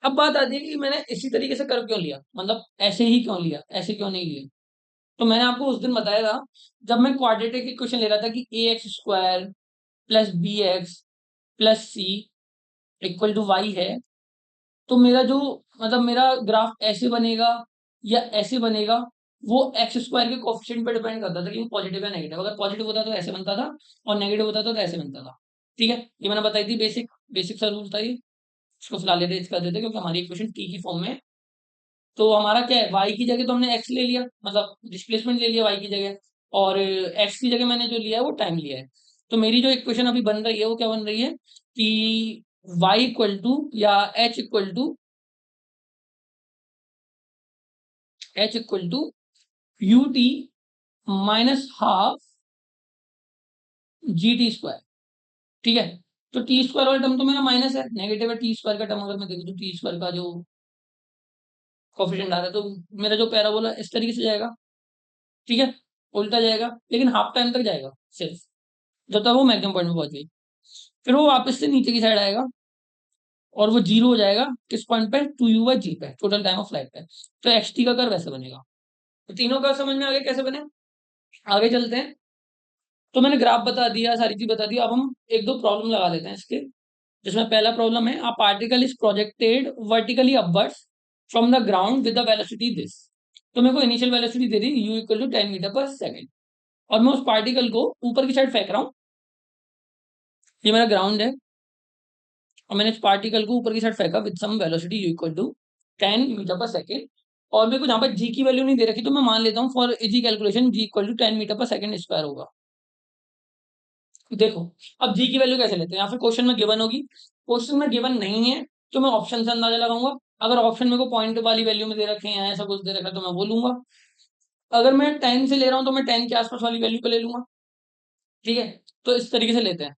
अब बात आती है कि मैंने इसी तरीके से कर्व क्यों लिया, मतलब ऐसे ही क्यों लिया, ऐसे क्यों नहीं लिया। तो मैंने आपको उस दिन बताया था, जब मैं क्वाड्रेटिक इक्वेशन ले रहा था कि a x square plus b x plus c equal to y है, तो मेरा जो, मतलब मेरा ग्राफ ऐसे बनेगा या ऐसे बनेगा, वो एक्स स्क्वायर के कोफिशिएंट पे डिपेंड करता था कि वो पॉजिटिव या नेगेटिव। अगर पॉजिटिव होता तो ऐसे बनता था और नेगेटिव होता तो ऐसे बनता था। ठीक है, ये मैंने बताई थी बेसिक बेसिक सा रूल था ये। इसको फिलहाल इरेज कर देते क्योंकि हमारी इक्वेशन टी की फॉर्म में है। तो हमारा क्या है, y की जगह तो हमने x ले लिया, मतलब डिस्प्लेसमेंट ले लिया y की जगह, और x की जगह मैंने जो लिया है वो टाइम लिया है। तो मेरी जो इक्वेशन अभी बन रही है वो क्या बन रही है कि y इक्वल टू या h equal to u t minus half g t square. ठीक है, तो टी स्क्वायर वाला टर्म तो मेरा माइनस है, नेगेटिव है। टी स्क्वायर का टर्म अगर मैं देखूँ तो टी स्क्वायर का जो कोफिशिएंट आ रहा है, तो मेरा जो पैराबोला इस तरीके से जाएगा। ठीक है, उल्टा जाएगा, लेकिन हाफ टाइम तक जाएगा सिर्फ, जब तक वो मैक्सिमम पॉइंट में पहुंच गई। फिर वो वापस से नीचे की साइड आएगा और वो जीरो हो जाएगा किस पॉइंट पे, टू यू बाई जी पे, टोटल टाइम ऑफ फ्लाइट पे। तो एक्स टी का कर्व वैसे बनेगा। तो तीनों का समझ में आगे कैसे बने, आगे चलते हैं। तो मैंने ग्राफ बता दिया, सारी चीज बता दी। अब हम एक दो प्रॉब्लम लगा लेते हैं इसके, जिसमें पहला प्रॉब्लम है, a particle is projected vertically upwards from the ground with the velocity this. तो मेरे को इनिशियल वेलोसिटी दे दी u इक्वल टू 10 मीटर पर सेकंड, और मैं उस पार्टिकल को ऊपर की साइड फेंक रहा हूँ। ये मेरा ग्राउंड है और मैंने इस पार्टिकल को ऊपर की साइड फेंका with some velocity u equal to 10 metre पर सेकंड। और मेरे को जहां पर g की वैल्यू नहीं दे रखी, तो मैं मान लेता हूँ for easy calculation g equal to 10 metre पर सेकंड स्क्वायर होगा। देखो, अब g की वैल्यू कैसे लेते हैं, या फिर क्वेश्चन में गिवन होगी। क्वेश्चन में गिवन नहीं है तो मैं ऑप्शन से अंदाजा लगाऊंगा। अगर ऑप्शन मेरे को पॉइंट वाली वैल्यू में दे रखे हैं, ऐसा कुछ दे रखा है, तो मैं बोलूंगा। अगर मैं 10 से ले रहा हूँ तो मैं 10 के आसपास वाली वैल्यू पे ले लूंगा। ठीक है, तो इस तरीके से लेते हैं।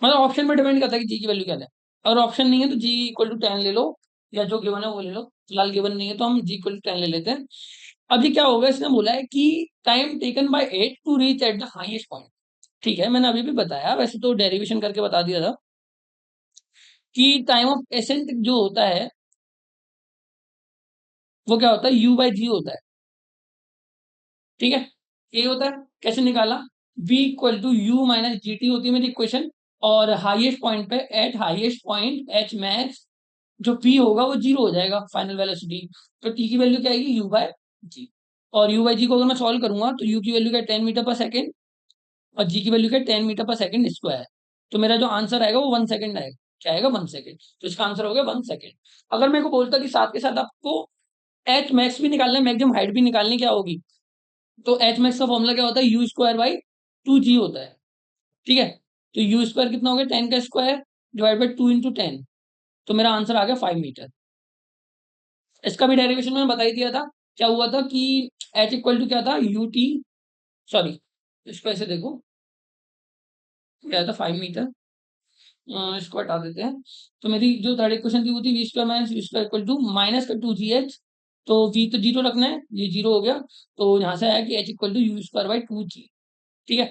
मतलब ऑप्शन पे डिपेंड करता है कि जी की वैल्यू क्या है। अगर ऑप्शन नहीं है तो जी इक्वल टू 10 ले लो, या जो गिवन है वो ले लो। फिलहाल गिवन नहीं है तो हम जी इक्वल टू 10 ले लेते हैं। अब ये क्या होगा, इसने बोला है कि time taken by 8 to reach at the highest point. ठीक है, मैंने अभी भी बताया, वैसे तो डेरिवेशन करके बता दिया था कि टाइम ऑफ एसेंट जो होता है वो क्या होता है, यू बाई जी होता है। ठीक है, ये होता है। कैसे निकाला, v equal to u minus g t होती है मेरी इक्वेशन। और हाईएस्ट पॉइंट पे, at highest point h max, जो p होगा वो जीरो हो जाएगा, फाइनल वेलोसिटी। तो t की वैल्यू क्या आएगी, u बाय जी। और u बाय जी को अगर मैं सॉल्व करूंगा तो u की वैल्यू क्या, 10 मीटर पर सेकंड, और g की वैल्यू क्या, 10 मीटर पर सेकंड स्क्वायर। तो मेरा जो आंसर आएगा वो 1 सेकंड आएगा। क्या आएगा, 1 सेकंड। तो इसका आंसर हो गया 1 सेकंड। अगर मेरे को बोलता कि साथ के साथ आपको एच मैक्स भी निकालना है, मैक्सिमम हाइट भी निकालनी, क्या होगी, तो एच मैक्स का फॉर्मूला क्या होता है, यू स्क्वायर बाई टू जी होता है। ठीक है, तो यू स्क्वायर कितना हो गया, 10 का स्क्वायर डिवाइड बाई 2 इंटू 10। तो मेरा आंसर आ गया 5 मीटर। इसका भी डेरिवेशन मैंने बता ही दिया था। क्या हुआ था कि एच इक्वल टू क्या था, यू टी, सॉरी, इसको ऐसे देखो, क्या था 5 मीटर। इसको हटा देते हैं। तो मेरी जो थर्ड इक्वेशन थी वो थी v square minus u square equal to minus का टू जी एच। तो वी तो जीरो रखना है, ये जीरो हो गया। तो यहाँ से आया कि h equal to u square by two g. ठीक है,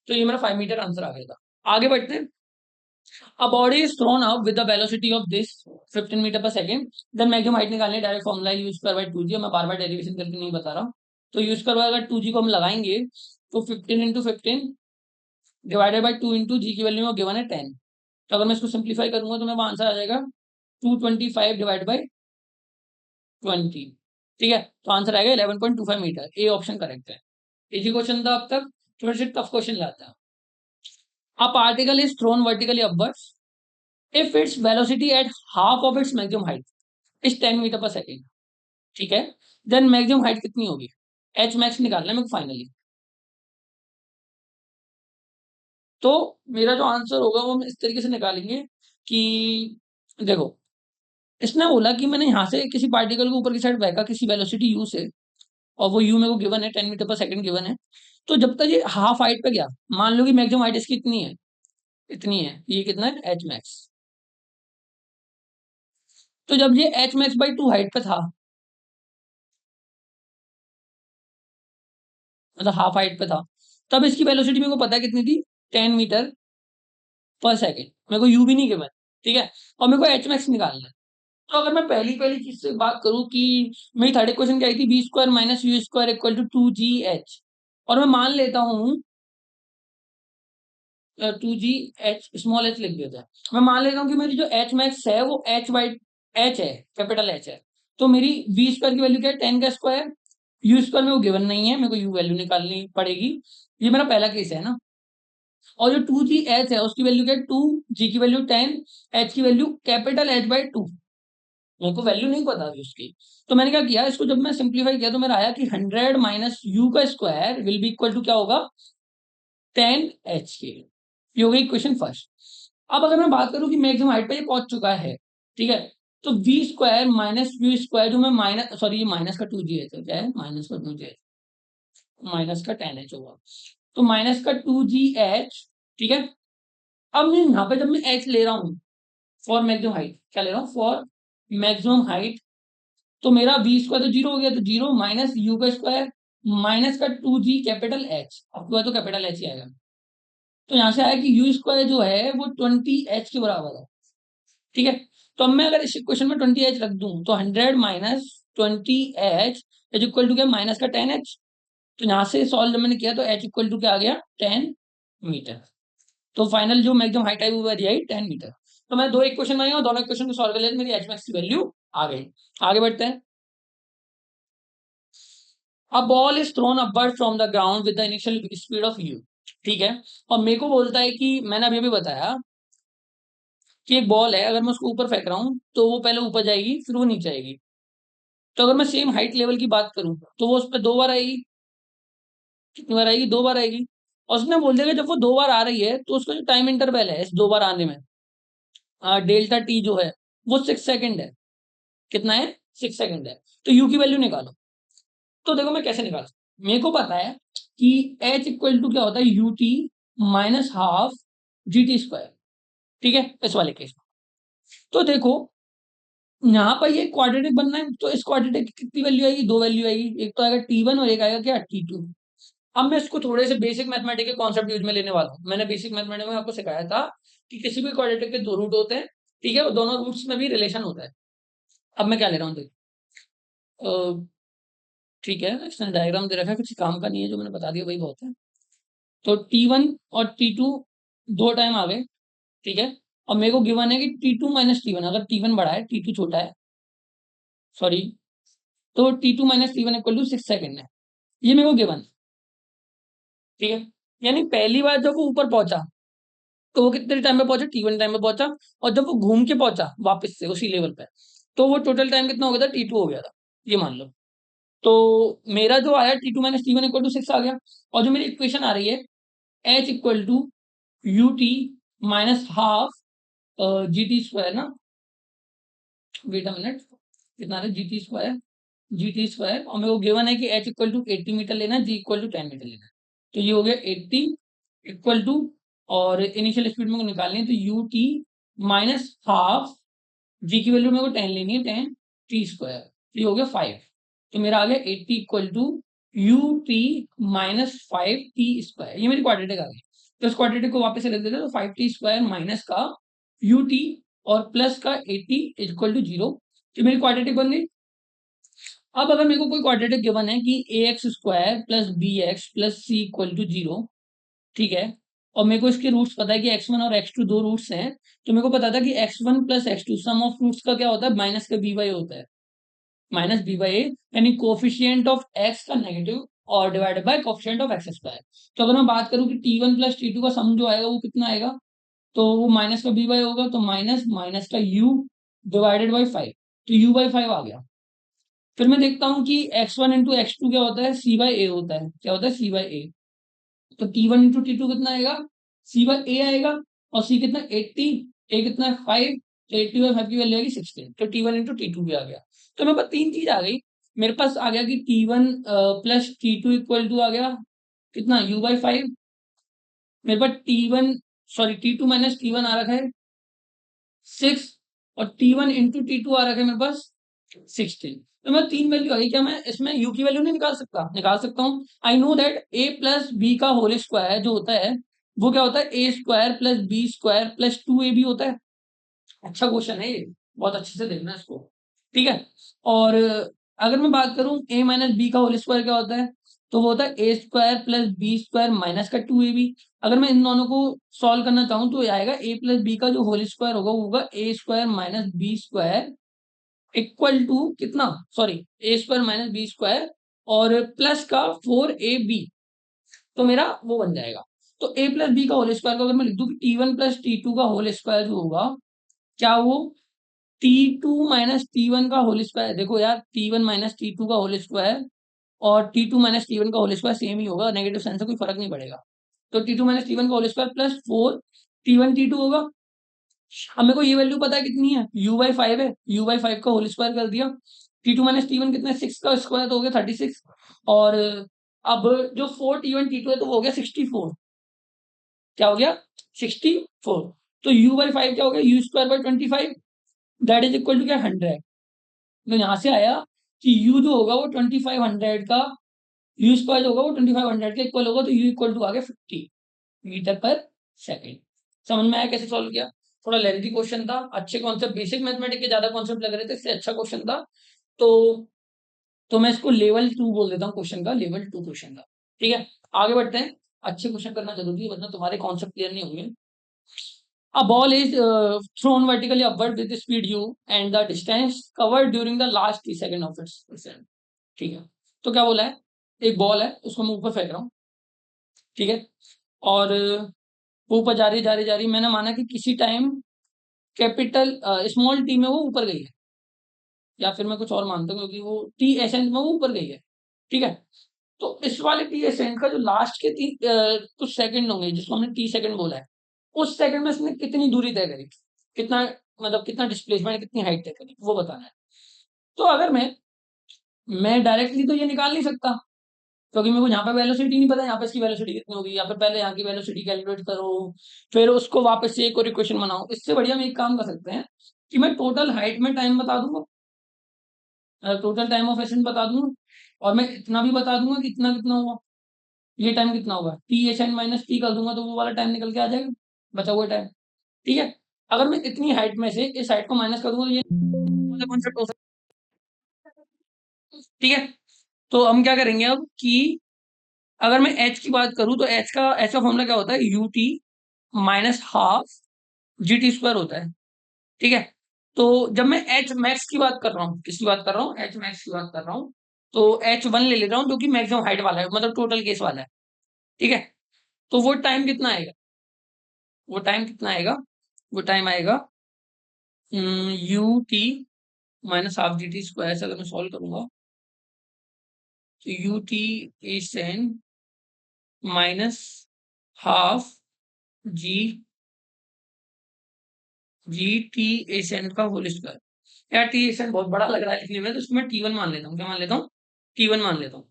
तो ये मेरा 5 मीटर आंसर आ गया था। आगे बढ़ते हैं। A body is thrown up with the velocity of this 15 metre पर सेकंड, देन मैक्सिमम हाइट निकालने, direct formula u square by two g. मैं बार बार डेरिवेशन करके नहीं बता रहा। तो यू स्क्वायर बाई अगर टू जी को हम लगाएंगे तो 15 into 15 divided by two into g की वैल्यू में गिवन है 10। तो अगर मैं इसको सिंप्लीफाई करूंगा तो मेरा आंसर आ जाएगा 225 डिवाइड बाई 20। ठीक है, तो आंसर आएगा 11.25 मीटर। ए ऑप्शन करेक्ट है। इजी क्वेश्चन था अब तक, थोड़े से टफ क्वेश्चन लाता है। A particle is thrown vertically upwards if its velocity at half of its maximum height is 10 metre पर सेकेंड। ठीक है, देन मैक्सिमम हाइट कितनी होगी, एच मैक्स निकालना है मेरे को फाइनली। तो मेरा जो आंसर होगा वो हम इस तरीके से निकालेंगे कि देखो, इसने बोला कि मैंने यहाँ से किसी पार्टिकल को ऊपर की साइड फेंका किसी वेलोसिटी यू से, और वो यू मेरे को गिवन है 10 मीटर पर सेकंड गिवन है। तो जब तक ये हाफ हाइट पे गया, मान लो कि मैक्सिमम हाइट इसकी इतनी है, इतनी है, ये कितना है, एच मैक्स। तो जब ये H max by two height पे था, मतलब हाफ हाइट पे था, तब इसकी वेलोसिटी मेरे को पता है कितनी थी, 10 मीटर पर सेकेंड। मेरे को यू भी नहीं गिवन। ठीक है, और मेरे को एच मैक्स निकालना है। तो अगर मैं पहली पहली चीज से बात करूं कि मेरी थर्ड इक्वेशन क्या आई थी, b square minus u square equal to two g h, और मैं मान लेता हूँ two g h, small h लिख देता है। मैं मान लेता हूँ कि मेरी जो एच मैक्स है वो एच बाई एच है, कैपिटल एच है। तो मेरी वी स्क्वायर की वैल्यू क्या है 10 का स्क्वायर, यू स्क्वायर में वो गिवन नहीं है, मेरे को यू वैल्यू निकालनी पड़ेगी। ये मेरा पहला केस है ना। और जो 2gh है उसकी वैल्यू क्या है 2, g की वैल्यू 10, h की वैल्यू कैपिटल H बाई 2। मेरे को वैल्यू नहीं पता थी उसकी, तो मैंने क्या किया, इसको जब मैं सिंप्लीफाई किया तो मेरा आया कि 100 माइनस यू का square will be equal to क्या होगा 10h के। ये हो गई इक्वेशन फर्स्ट। अब अगर मैं बात करूं कि मैक्सिमम हाइट पे ये पहुंच चुका है, ठीक है, तो v square minus u square जो मैं माइनस, सॉरी ये माइनस का 2gh है, क्या है माइनस का 2gh, माइनस का 10h होगा, तो माइनस का 2gh, ठीक है। अब मैं यहाँ पे जब मैं h ले रहा हूँ फॉर मैक्सिमम हाइट, क्या ले रहा हूँ फॉर मैक्सिमम हाइट, तो मेरा वी स्क्वायर तो जीरो हो गया, तो जीरो माइनस यू का स्क्वायर माइनस का 2g कैपिटल एच, आपके पास तो कैपिटल एच ही आएगा। तो यहाँ से आया कि यू स्क्वायर जो है वो 20h के बराबर है, ठीक है। तो अब मैं अगर इस इक्वेशन में 20h रख दूं तो 100 minus 20h is equal to क्या माइनस का 10h। तो यहाँ से सॉल्व जब मैंने किया तो h इक्वल टू क्या आ गया 10 मीटर। तो फाइनल जो मैक्सिमम हाइट आई वो आई 10 मीटर। तो मैं दो इक्वेशन बनाई और दोनों इक्वेशन को सॉल्व कर लिया तो मेरी एच मैक्स की वैल्यू आ गई। आगे बढ़ते हैं। A ball is throne upward from the ground with the initial speed of you, ठीक है। और मेरे को बोलता है कि मैंने अभी अभी बताया कि एक बॉल है, अगर मैं उसको ऊपर फेंक रहा हूँ तो वो पहले ऊपर जाएगी फिर वो नीचे आएगी। तो अगर मैं सेम हाइट लेवल की बात करूं तो वो उस पर 2 बार आएगी, कितनी बार आएगी 2 बार आएगी। और उसने बोल दिया कि जब वो 2 बार आ रही है तो उसका जो टाइम इंटरवल है इस 2 बार आने में, डेल्टा टी जो है वो 6 सेकेंड है। कितना है 6 सेकेंड है। तो यू की वैल्यू निकालो। तो देखो मैं कैसे निकाल सकता हूं। मेरे को पता है कि एच इक्वल टू क्या होता है u t minus half g t square, ठीक है, इस वाले केस में। तो देखो यहाँ पर ये क्वाड्रेटिक बनना है, तो इस क्वाड्रेटिक की कितनी वैल्यू आएगी, दो वैल्यू आएगी, एक तो आएगा टी1 और एक आएगा क्या टी2। अब मैं इसको थोड़े से बेसिक मैथमेटिक्स के कॉन्सेप्ट यूज में लेने वाला हूँ। मैंने बेसिक मैथमेटिक्स में आपको सिखाया था कि किसी भी क्वाड्रेटिक के दो रूट होते हैं, ठीक है, और दोनों रूट्स में भी रिलेशन होता है। अब मैं क्या ले रहा हूँ देखो, ठीक है, इसने डायग्राम दे रखा है, किसी काम का नहीं है, जो मैंने बता दिया वही बहुत है। तो टी1 और टी2 दो टाइम आ गए, ठीक है। और मेरे को गिवन है कि टी2 माइनस टी1, अगर टी1 बड़ा है टी2 छोटा है, सॉरी, तो t two minus t one equal to 6 second है, ये मेरे को गिवन है, ठीक है। यानी पहली बार जब वो ऊपर पहुंचा तो वो कितने टाइम में पहुंचा टी1 टाइम में पहुंचा, और जब वो घूम के पहुंचा वापस से उसी लेवल पे तो वो टोटल टाइम कितना हो गया था टी2 हो गया था, ये मान लो। तो मेरा जो आया t two minus t one equal to 6 आ गया। और जो मेरी इक्वेशन आ रही है h equal to u t minus half g t square ना, वेट अ मिनट, कितना है जी टी स्क्वायर, और मेरे को गिवन है कि एच इक्वल टू 80 मीटर लेना है, जी इक्वल टू 10 मीटर लेना है। तो ये हो गया 80 इक्वल टू, और इनिशियल स्पीड में निकालनी है तो यू टी माइनस हाफ, जी की वैल्यू मेरे को 10 लेनी है 10 टी स्क्वायर, तो ये हो गया 5। तो मेरा आ गया 80 equal to u t minus 5 t square, ये मेरी क्वाड्रेटिक आ गई। तो इस क्वाड्रेटिक को वापस से लिख देते हैं, तो 5 टी स्क्वायर माइनस का यू टी और प्लस का 80 इक्वल टू 0, तो मेरी क्वाड्रेटिक बन गई। अब अगर मेरे को कोई क्वाड्रेटिक गिवन है कि a x square plus b x plus c equal to 0, ठीक है, और मेरे को इसके रूट्स पता है कि x1 और x2 दो रूट्स हैं, तो मेरे को पता था कि x1 plus x2 some of roots का क्या होता है माइनस का बी बाई होता है, माइनस बी बाई ए, यानी कोफिशियंट ऑफ x का नेगेटिव और divided by coefficient of x square. तो अगर मैं बात करूं कि टी1 प्लस टी2 का सम जो आएगा वो कितना आएगा, तो वो माइनस का बी बाई होगा, तो माइनस माइनस का u डिवाइडेड बाई 5, तो u बाई 5 आ गया। फिर मैं देखता हूँ कि x1 इंटू एक्स टू क्या होता है सी बाई ए होता है, क्या होता है सी बाई ए। तो टी1 इंटू टी2 कितना आएगा सी बाई ए आएगा, और सी कितना 80, ए कितना 5, तो 80/5 की वैल्यू आएगी 16, तो टी1 इंटू टी टू भी आ गया। तो मेरे पास तीन चीज आ गई, मेरे पास आ गया कि टी1 प्लस टी2 इक्वल टू आ गया कितना u/5, मेरे पास टी1 सॉरी टी2 माइनस टी1 आ रखा है 6, और टी1 इंटू टी2 आ रखा है मेरे पास 16। तो मैं तीन वैल्यू आ गई, क्या मैं इसमें u की वैल्यू नहीं निकाल सकता, निकाल सकता हूँ। I know that a plus b का होल स्क्वायर जो होता है वो क्या होता है a square plus b square plus 2ab होता है। अच्छा क्वेश्चन है ये, बहुत अच्छे से देखना इसको, ठीक है। और अगर मैं बात करूं a माइनस बी का होल स्क्वायर क्या होता है, तो वो होता है a square plus b square minus का 2ab। अगर मैं इन दोनों को सॉल्व करना चाहूँ तो ये आएगा a प्लस बी का जो होल स्क्वायर होगा वो होगा a square minus b square equal to कितना, sorry, a square minus b square और प्लस का 4ab, तो मेरा वो बन जाएगा। तो a प्लस बी का होल स्क्वायर को अगर मैं लिख दूं t1 प्लस t2 का होल स्क्वायर जो होगा, क्या वो t2 माइनस t1 का होल स्क्वायर, देखो यार t1 माइनस t2 का होल स्क्वायर और t2 माइनस t1 का होल स्क्वायर सेम ही होगा, नेगेटिव साइन से कोई फर्क नहीं पड़ेगा। तो t2 माइनस t1 का whole square plus 4 t1 t2 होगा। अब मेरे को ये वैल्यू पता है कितनी है, u/5 है, u/5 का होल स्क्वायर कर दिया। t2 माइनस t1 कितना है, 6 का स्क्वायर तो हो गया 36, और अब जो 4 t1 t2 है तो वो हो गया 64, क्या हो गया 64। तो u/5 क्या हो गया, u square by 25, that is equal to क्या 100। तो यहाँ से आया कि u जो होगा वो 2500 का, u स्क्वायर जो होगा वो 2500 के इक्वल होगा, तो u इक्वल टू आ गया 50 मीटर पर सेकेंड। समझ में आया कैसे सॉल्व किया। थोड़ा लेंथी क्वेश्चन था, अच्छे कॉन्सेप्ट, बेसिक मैथमेटिक्स के ज्यादा कॉन्सेप्ट लग रहे थे, इससे अच्छा क्वेश्चन था। तो मैं इसको लेवल 2 बोल देता हूँ क्वेश्चन का, लेवल 2 क्वेश्चन का। ठीक है, आगे बढ़ते हैं। अच्छे क्वेश्चन करना जरूरी है, वरना तुम्हारे कॉन्सेप्ट क्लियर नहीं होंगे। A ball is thrown vertically upward with the speed u and the distance covered during the last 3 seconds of its descent। ठीक है, तो क्या बोला है, एक बॉल है उसको मैं ऊपर फेंक रहा हूँ, ठीक है, और वो ऊपर जा रही जा रही जा रही, मैंने माना कि किसी टाइम कैपिटल स्मॉल टी में वो ऊपर गई है, या फिर मैं कुछ और मानता हूँ क्योंकि वो टी एसेंट में वो ऊपर गई है। ठीक है, तो इस वाले टी एसेंट का जो लास्ट के कुछ सेकंड होंगे जिसको हमने टी सेकंड बोला है, उस सेकंड में इसने कितनी दूरी तय करी, कितना, मतलब कितना डिस्प्लेसमेंट, कितनी हाइट तय करी, वो बताना है। तो अगर मैं डायरेक्टली तो ये निकाल नहीं सकता, क्योंकि मेरे को यहाँ पे वेलोसिटी नहीं पता, यहाँ पे इसकी वेलोसिटी कितनी होगी, या फिर पहले यहाँ की वेलोसिटी कैलकुलेट करो फिर उसको वापस से एक और इक्वेशन बनाओ। इससे बढ़िया हम एक काम कर सकते हैं कि मैं टोटल हाइट में टाइम बता दूंगा, टोटल टाइम ऑफ एसेंट बता दूंगा, और मैं इतना भी बता दूंगा कि इतना कितना हुआ, ये टाइम कितना होगा, t h n minus t कर दूंगा तो वो वाला टाइम निकल के आ जाएगा, बचा हुआ टाइम। ठीक है, अगर मैं इतनी हाइट में से इस हाइट को माइनस कर दूंगा तो ये कॉन्सेप्ट हो सकता है। ठीक है, तो हम क्या करेंगे अब कि अगर मैं एच की बात करूं तो एच का फॉर्मूला क्या होता है, u t minus half g t square होता है। ठीक है, तो जब मैं एच मैक्स की बात कर रहा हूँ, किसकी बात कर रहा हूँ, एच मैक्स की बात कर रहा हूँ, तो एच वन ले रहा हूँ जो कि मैक्सिमम हाइट वाला है, मतलब टोटल केस वाला है। ठीक है, तो वो टाइम कितना आएगा, वो टाइम कितना आएगा, वो टाइम आएगा u t minus half g t square से अगर मैं सॉल्व करूंगा तो u t n minus half g g t n का होल स्क्वायर। यार टी एन बहुत बड़ा लग रहा है लिखने में, तो इसको मैं टी वन मान लेता हूँ, क्या मान लेता हूँ, टी वन मान लेता हूँ,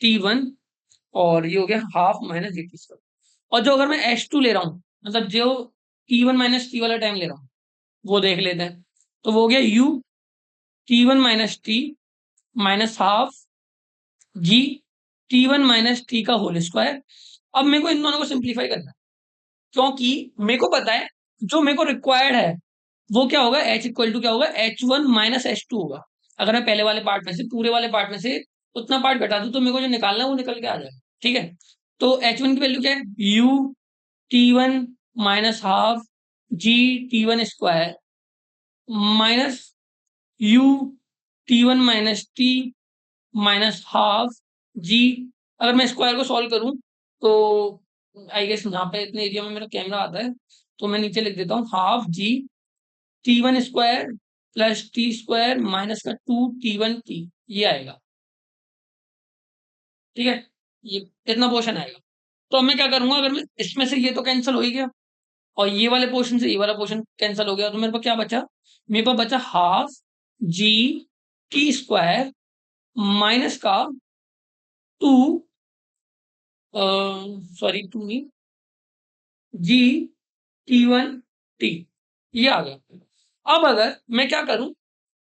टी वन, और ये हो गया half minus g t square. और जो अगर मैं एच टू ले रहा हूँ, मतलब जो टी वन माइनस टी वाला टाइम ले रहा हूँ, वो देख लेते हैं। तो वो हो गया u t one minus t minus half g t one minus T का होल स्क्वायर। अब मेरे को इन दोनों को सिंप्लीफाई करना है, क्योंकि मेरे को पता है जो मेरे को रिक्वायर्ड है वो क्या होगा, एच इक्वल टू क्या होगा, H one minus H two होगा। अगर मैं पहले वाले पार्ट में से, पूरे वाले पार्ट में से उतना पार्ट घटा दूं तो मेरे को जो निकालना है वो निकल के आ जाएगा। ठीक है, तो एच वन की वैल्यू क्या है, u t one minus half g t one square minus u t one minus t minus half g. अगर मैं स्क्वायर को सॉल्व करूं तो आई गेस यहाँ पे इतने एरिया में मेरा कैमरा आता है, तो मैं नीचे लिख देता हूँ half g t one square plus T square minus का टू टी वन टी, ये आएगा। ठीक है, ये इतना पोर्शन आएगा। तो अब मैं क्या करूंगा, अगर मैं इसमें से ये तो कैंसिल हो ही गया और ये वाले पोर्शन से ये वाला पोर्शन कैंसिल हो गया, तो मेरे पास क्या बचा, मेरे पास बचा half g t square minus का टू, सॉरी टू नहीं, जी टी वन टी, ये आ गया। अब अगर मैं क्या करूं,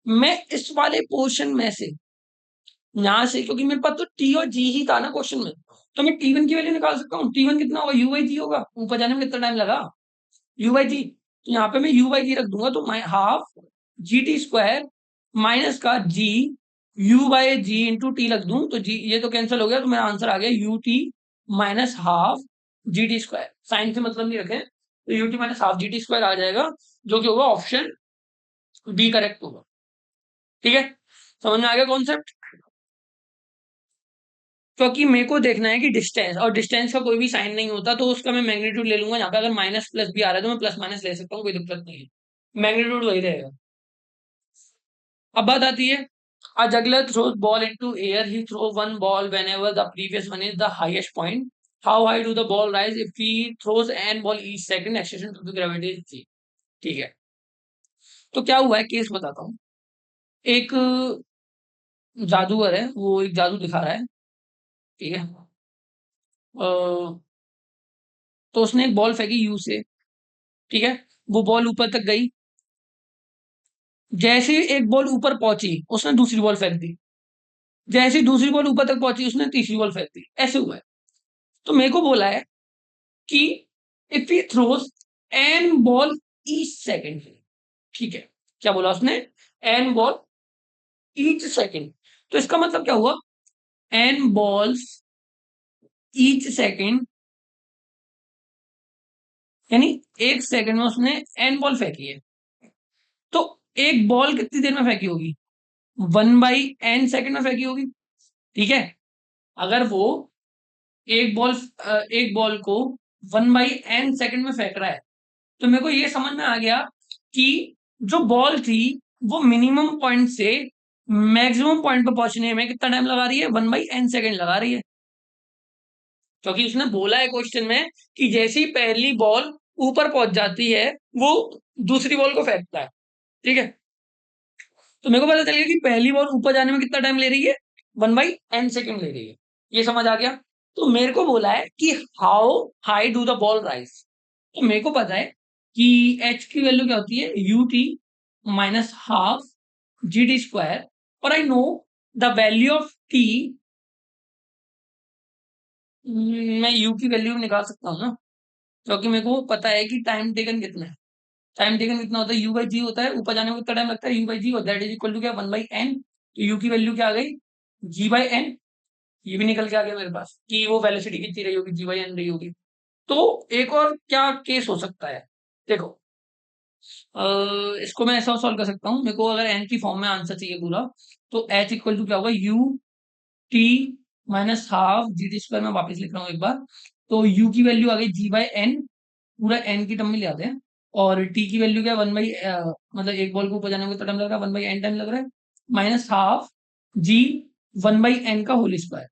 मैं इस वाले पोर्शन में से यहां से, क्योंकि मेरे पास तो टी और जी ही था ना क्वेश्चन में, तो मैं टी वन की वैल्यू निकाल सकता हूँ। टी वन कितना होगा, यू बाई जी होगा, ऊपर जाने में कितना टाइम लगा, यू बाई जी, तो यहाँ पे मैं यू बाई जी रख दूंगा, तो half g t square minus का g u by g into t रख दूं तो जी ये तो कैंसिल हो गया, तो मेरा आंसर आ गया u t minus half g t square. Sign से मतलब नहीं रखें, तो u t minus half g t square आ जाएगा, जो कि होगा ऑप्शन बी करेक्ट होगा। ठीक है, समझ में आ गया कॉन्सेप्ट? क्योंकि मेरे को देखना है कि डिस्टेंस, और डिस्टेंस का कोई भी साइन नहीं होता, तो उसका मैं मैग्नीट्यूड ले लूंगा। यहाँ पे अगर माइनस प्लस भी आ रहा है तो मैं प्लस माइनस ले सकता हूँ, कोई दिक्कत नहीं है, मैग्नीट्यूड वही रहेगा। अब बात आती है, a juggler throws ball into air, he throw one ball whenever the previous one is the highest point, how high do the ball rise if he throws n ball each second, acceleration to the gravity is g। ठीक है, तो क्या हुआ है, case बताता हूँ। एक जादूगर है, वो एक जादू दिखा रहा है, ठीक है। तो उसने एक बॉल फेंकी यू से, ठीक है, वो बॉल ऊपर तक गई। जैसे ही एक बॉल ऊपर पहुंची उसने दूसरी बॉल फेंक दी, जैसे ही दूसरी बॉल ऊपर तक पहुंची उसने तीसरी बॉल फेंक दी, ऐसे हुआ है। तो मेरे को बोला है कि if he throws an ball each second, ठीक है, क्या बोला उसने, एन बॉल ईच सेकेंड। तो इसका मतलब क्या हुआ, एन बॉल्स ईच सेकेंड, यानी एक सेकंड में उसने एन बॉल फेंकी है। तो एक बॉल कितनी देर में फेंकी होगी, 1/n सेकेंड में फेंकी होगी। ठीक है, अगर वो एक बॉल को 1/n सेकेंड में फेंक रहा है, तो मेरे को ये समझ में आ गया कि जो बॉल थी वो मिनिमम पॉइंट से मैक्सिमम पॉइंट पर पहुंचने में कितना टाइम लगा रही है, 1/n सेकेंड लगा रही है। क्योंकि उसने बोला है क्वेश्चन में कि जैसी पहली बॉल ऊपर पहुंच जाती है वो दूसरी बॉल को फेंकता है। ठीक है, तो मेरे को पता चल गया कि पहली बॉल ऊपर जाने में कितना टाइम ले रही है, 1/n सेकेंड ले रही है। ये समझ आ गया। तो मेरे को बोला है कि how high do the ball rise. तो मेरे को पता है कि एच की वैल्यू क्या होती है, u t minus half g t square, और I know the value of t. मैं यू की वैल्यू निकाल सकता हूँ ना, क्योंकि मेरे को पता है कि टाइम टेकन कितना है। टाइम टेकन कितना होता है, यू बाई जी होता है, ऊपर जाने में कितना टाइम लगता है, यू बाई जी, और दैट इज इक्वल टू क्या, 1/n। तो यू की वैल्यू क्या आ गई, g/n। ये भी निकल के आ गया मेरे पास कि वो वेलोसिटी कितनी रही होगी, g/n रही होगी। तो एक और क्या केस हो सकता है, देखो, इसको मैं ऐसा सॉल्व कर सकता हूँ। मेरे को अगर एन की फॉर्म में आंसर चाहिए पूरा, तो एच इक्वल टू क्या होगा, you t minus half g t square. मैं वापस लिख रहा हूँ एक बार। तो यू की वैल्यू आ गई g/n, पूरा एन की टर्म में ले आते हैं, और टी की वैल्यू क्या है, मतलब एक बॉल को ऊपर जाने में कितना टाइम लग रहा है, 1/n टाइम लग रहा है, माइनस हाफ जी 1/n का होल स्क्वायर।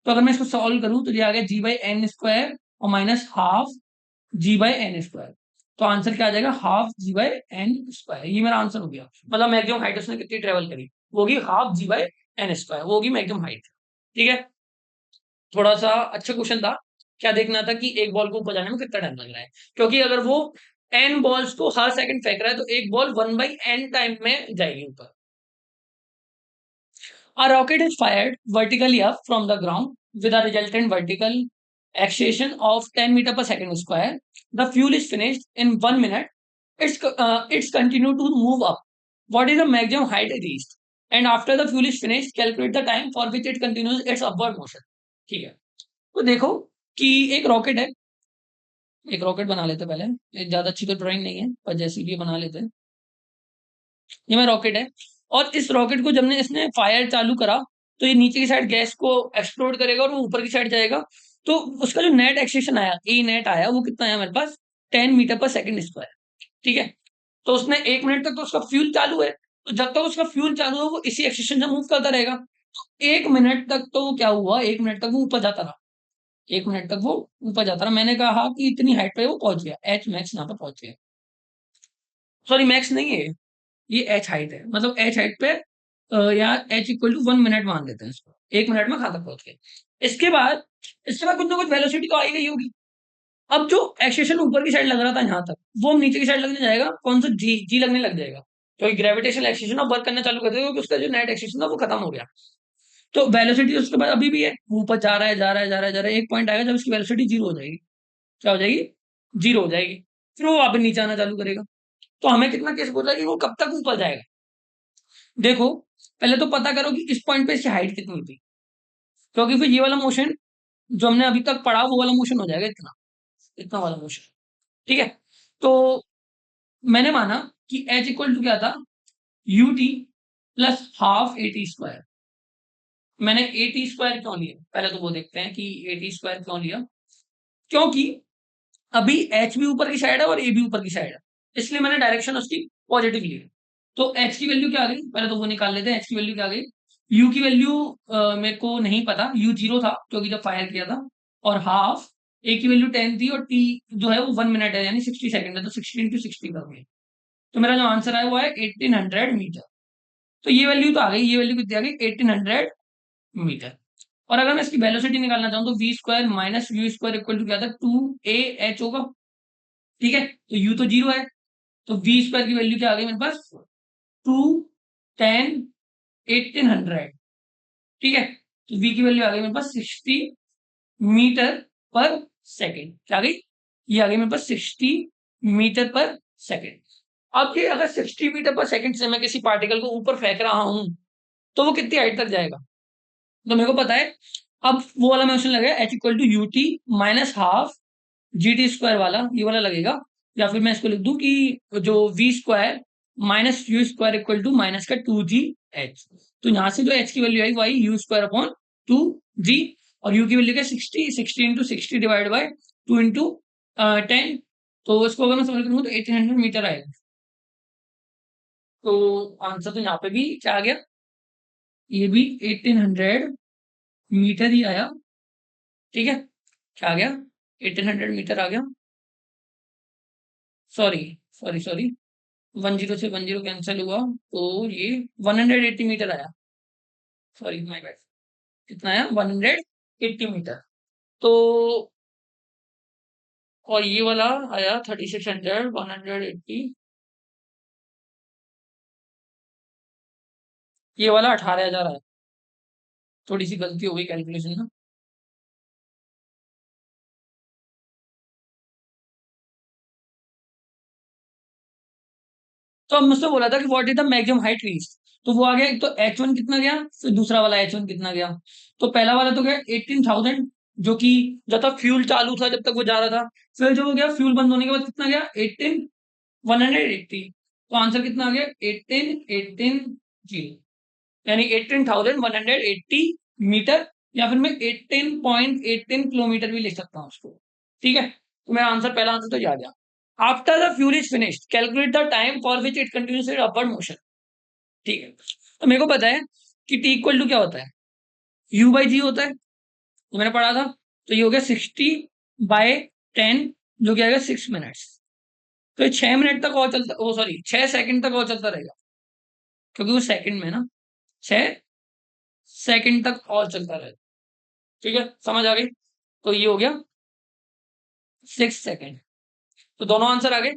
तो अगर मैं इसको सॉल्व करूं तो ये आ गया g/n² और माइनस हाफ g/n²। तो आंसर क्या आ जाएगा, हाफ g/n²। ये मेरा आंसर हो गया। मतलब मैक्सिमम हाइट उसने कितनी ट्रेवल करी, वो होगी हाफ g/n², वो होगी मैक्सिमम हाइट। ठीक है, थोड़ा सा अच्छा क्वेश्चन था। क्या देखना था कि एक बॉल को ऊपर जाने में कितना टाइम लग रहा है, क्योंकि अगर वो एन बॉल्स को हर सेकंड फेंक रहा है तो एक बॉल 1/n टाइम में जाएगी ऊपर। A rocket is fired vertically up from the ground with a resultant vertical acceleration of 10 meter per second square. The fuel is finished in 1 minute. It's continued to move up. What is the maximum height reached? And after the fuel is finished, calculate the time for which it continues its upward motion. ठीक है, तो देखो कि एक rocket बना लेते हैं पहले। ये ज्यादा अच्छी तो ड्राइंग नहीं है, पर जैसी भी बना लेते हैं। ये मेरा रॉकेट है, और इस रॉकेट को जब ने इसने फायर चालू करा तो ये नीचे की साइड गैस को एक्सप्लोड करेगा और वो ऊपर की साइड जाएगा। तो उसका जो नेट एक्सेशन आया, ए नेट आया, वो कितना आया मेरे पास, 10 मीटर पर सेकेंड स्क्वायर। ठीक है, तो उसने 1 मिनट तक तो उसका फ्यूल चालू है, तो जब तक उसका फ्यूल चालू है वो इसी एक्सेशन से मूव करता रहेगा। तो 1 मिनट तक तो क्या हुआ, 1 मिनट तक वो ऊपर जाता रहा, 1 मिनट तक वो ऊपर जाता रहा। मैंने कहा कि इतनी हाइट पे वो पहुंच गया, एच मैक्स यहाँ पे पहुंच गया। सॉरी, मैक्स नहीं है ये, एच हाइट है, मतलब एच हाइट पे या एच इक्वल टू 1 मिनट मान लेते हैं इसको, 1 मिनट में कहाँ तक पहुंच गए। इसके बाद कुछ ना कुछ वेलोसिटी तो आई गई होगी। अब जो एक्सेशन ऊपर की साइड लग रहा था यहाँ तक, वो नीचे की साइड लगने जाएगा, कौन सा, जी जी लगने लग जाएगा, क्योंकि ग्रेविटेशनल एक्सेशन अब वर्क करना चालू कर देगा, क्योंकि उसका जो नेट एक्सेशन था वो खत्म हो गया। तो वेलोसिटी उसके बाद अभी भी है, वो ऊपर जा रहा है, जा रहा है, जा रहा है, जा रहा है। एक पॉइंट आएगा जब उसकी वेलोसिटी जीरो हो जाएगी। क्या हो जाएगी, जीरो हो जाएगी। फिर वो वापस नीचे आना चालू करेगा। तो हमें कितना केस बोला कि वो कब तक ऊपर जाएगा। देखो, पहले तो पता करो कि इस पॉइंट पे इसकी हाइट कितनी थी, क्योंकि फिर ये वाला मोशन जो हमने अभी तक पढ़ा वो वाला मोशन हो जाएगा, इतना इतना वाला मोशन। ठीक है, तो मैंने माना कि h इक्वल टू क्या था, ut plus half a t square. मैंने ए टी स्क्वायर क्यों लिया, पहले तो वो देखते हैं कि ए टी स्क्वायर क्यों लिया। क्योंकि अभी एच भी ऊपर की साइड है और ए भी ऊपर की साइड है, इसलिए मैंने डायरेक्शन उसकी पॉजिटिव ली। तो एच की वैल्यू क्या आ गई, पहले तो वो निकाल लेते हैं। एच की वैल्यू क्या आ गई, यू की वैल्यू मेरे को नहीं पता, यू 0 था क्योंकि जब फायर किया था, और हाफ ए की वैल्यू 10 थी, और टी जो है वो 1 मिनट है यानी 60 सेकंड है, तो 60 × 60 करोगे। तो मेरा जो आंसर है वो है 1800 मीटर। तो ये वैल्यू तो आ गई, ये वैल्यू कितनी आ गई, 1800 मीटर। और अगर मैं इसकी वेलोसिटी निकालना चाहूँ तो v square minus u square equal to क्या था, 2 AH होगा। ठीक है, तो यू तो 0 है, तो वी स्क्वायर की वैल्यू क्या आ गई मेरे पास, 2 10 1800। ठीक है, तो वी की वैल्यू आ गई मेरे पास 60 मीटर पर सेकेंड। क्या आ गई, ये आ गई मेरे पास 60 मीटर पर सेकेंड। अब ये अगर 60 मीटर पर सेकेंड से मैं किसी पार्टिकल को ऊपर फेंक रहा हूं तो वो कितनी हाइट तक जाएगा, तो मेरे को पता है। अब वो वाला मैं लगा h equal to u t minus half g t square वाला, ये वाला लगेगा। या फिर मैं इसको लिख दूं कि जो v square minus u square equal to minus का 2GH। तो यहाँ से जो एच की वैल्यू आई वो आई यू स्क्वायर अपॉन 2G, और यू की वैल्यू क्या 60 डिवाइड बाई 2 × 10। तो इसको अगर मैं समझ करूँ तो 1800 मीटर आएगा। तो आंसर तो यहाँ पे भी क्या आ गया, ये भी 1800 मीटर ही आया। ठीक है, क्या आ गया, 1800 मीटर आ गया। सॉरी सॉरी सॉरी, 10 से 10 कैंसिल हुआ, तो ये 180 मीटर आया। सॉरी माय बैड, कितना आया, 180 मीटर। तो और ये वाला आया 3600, 180, ये वाला 18,000 आया। थोड़ी सी गलती हो गई कैलकुलेशन में। तो अब मुझसे बोला था कि what is the maximum height reach, तो वो आ गया, एक तो H1 कितना गया, फिर दूसरा वाला H1 कितना गया। तो पहला वाला तो गया 18,000, जो कि जब तक फ्यूल चालू था जब तक वो जा रहा था। फिर जो हो गया फ्यूल बंद होने के बाद कितना गया, 180। तो आंसर कितना आ गया, 18 यानी 18,180 मीटर, या फिर मैं 18.18 किलोमीटर भी लिख सकता हूँ उसको। ठीक है, तो मेरा आंसर, पहला आंसर तो याद है। After the fuel is finished calculate the time for which it continuous it upward motion. ठीक है, तो मेरे को पता है कि टी इक्वल टू क्या होता है, यू बाई जी होता है, तो मैंने पढ़ा था। तो ये हो गया 60/10, जो कि आएगा 6 मिनट्स। तो ये 6 मिनट तक और चलता, ओ सॉरी 6 सेकंड तक और चलता रहेगा, क्योंकि वो सेकंड में ना, 6 सेकंड तक और चलता रहेगा। ठीक है, समझ आ गई। तो ये हो गया 6 सेकंड। तो दोनों आंसर आ गए।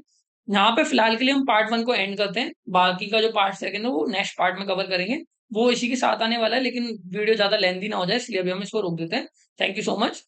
यहाँ पे फिलहाल के लिए हम पार्ट 1 को एंड करते हैं, बाकी का जो पार्ट 2 है वो नेक्स्ट पार्ट में कवर करेंगे। वो इसी के साथ आने वाला है, लेकिन वीडियो ज्यादा लेंथी ना हो जाए इसलिए अभी हम इसको रोक देते हैं। Thank you so much.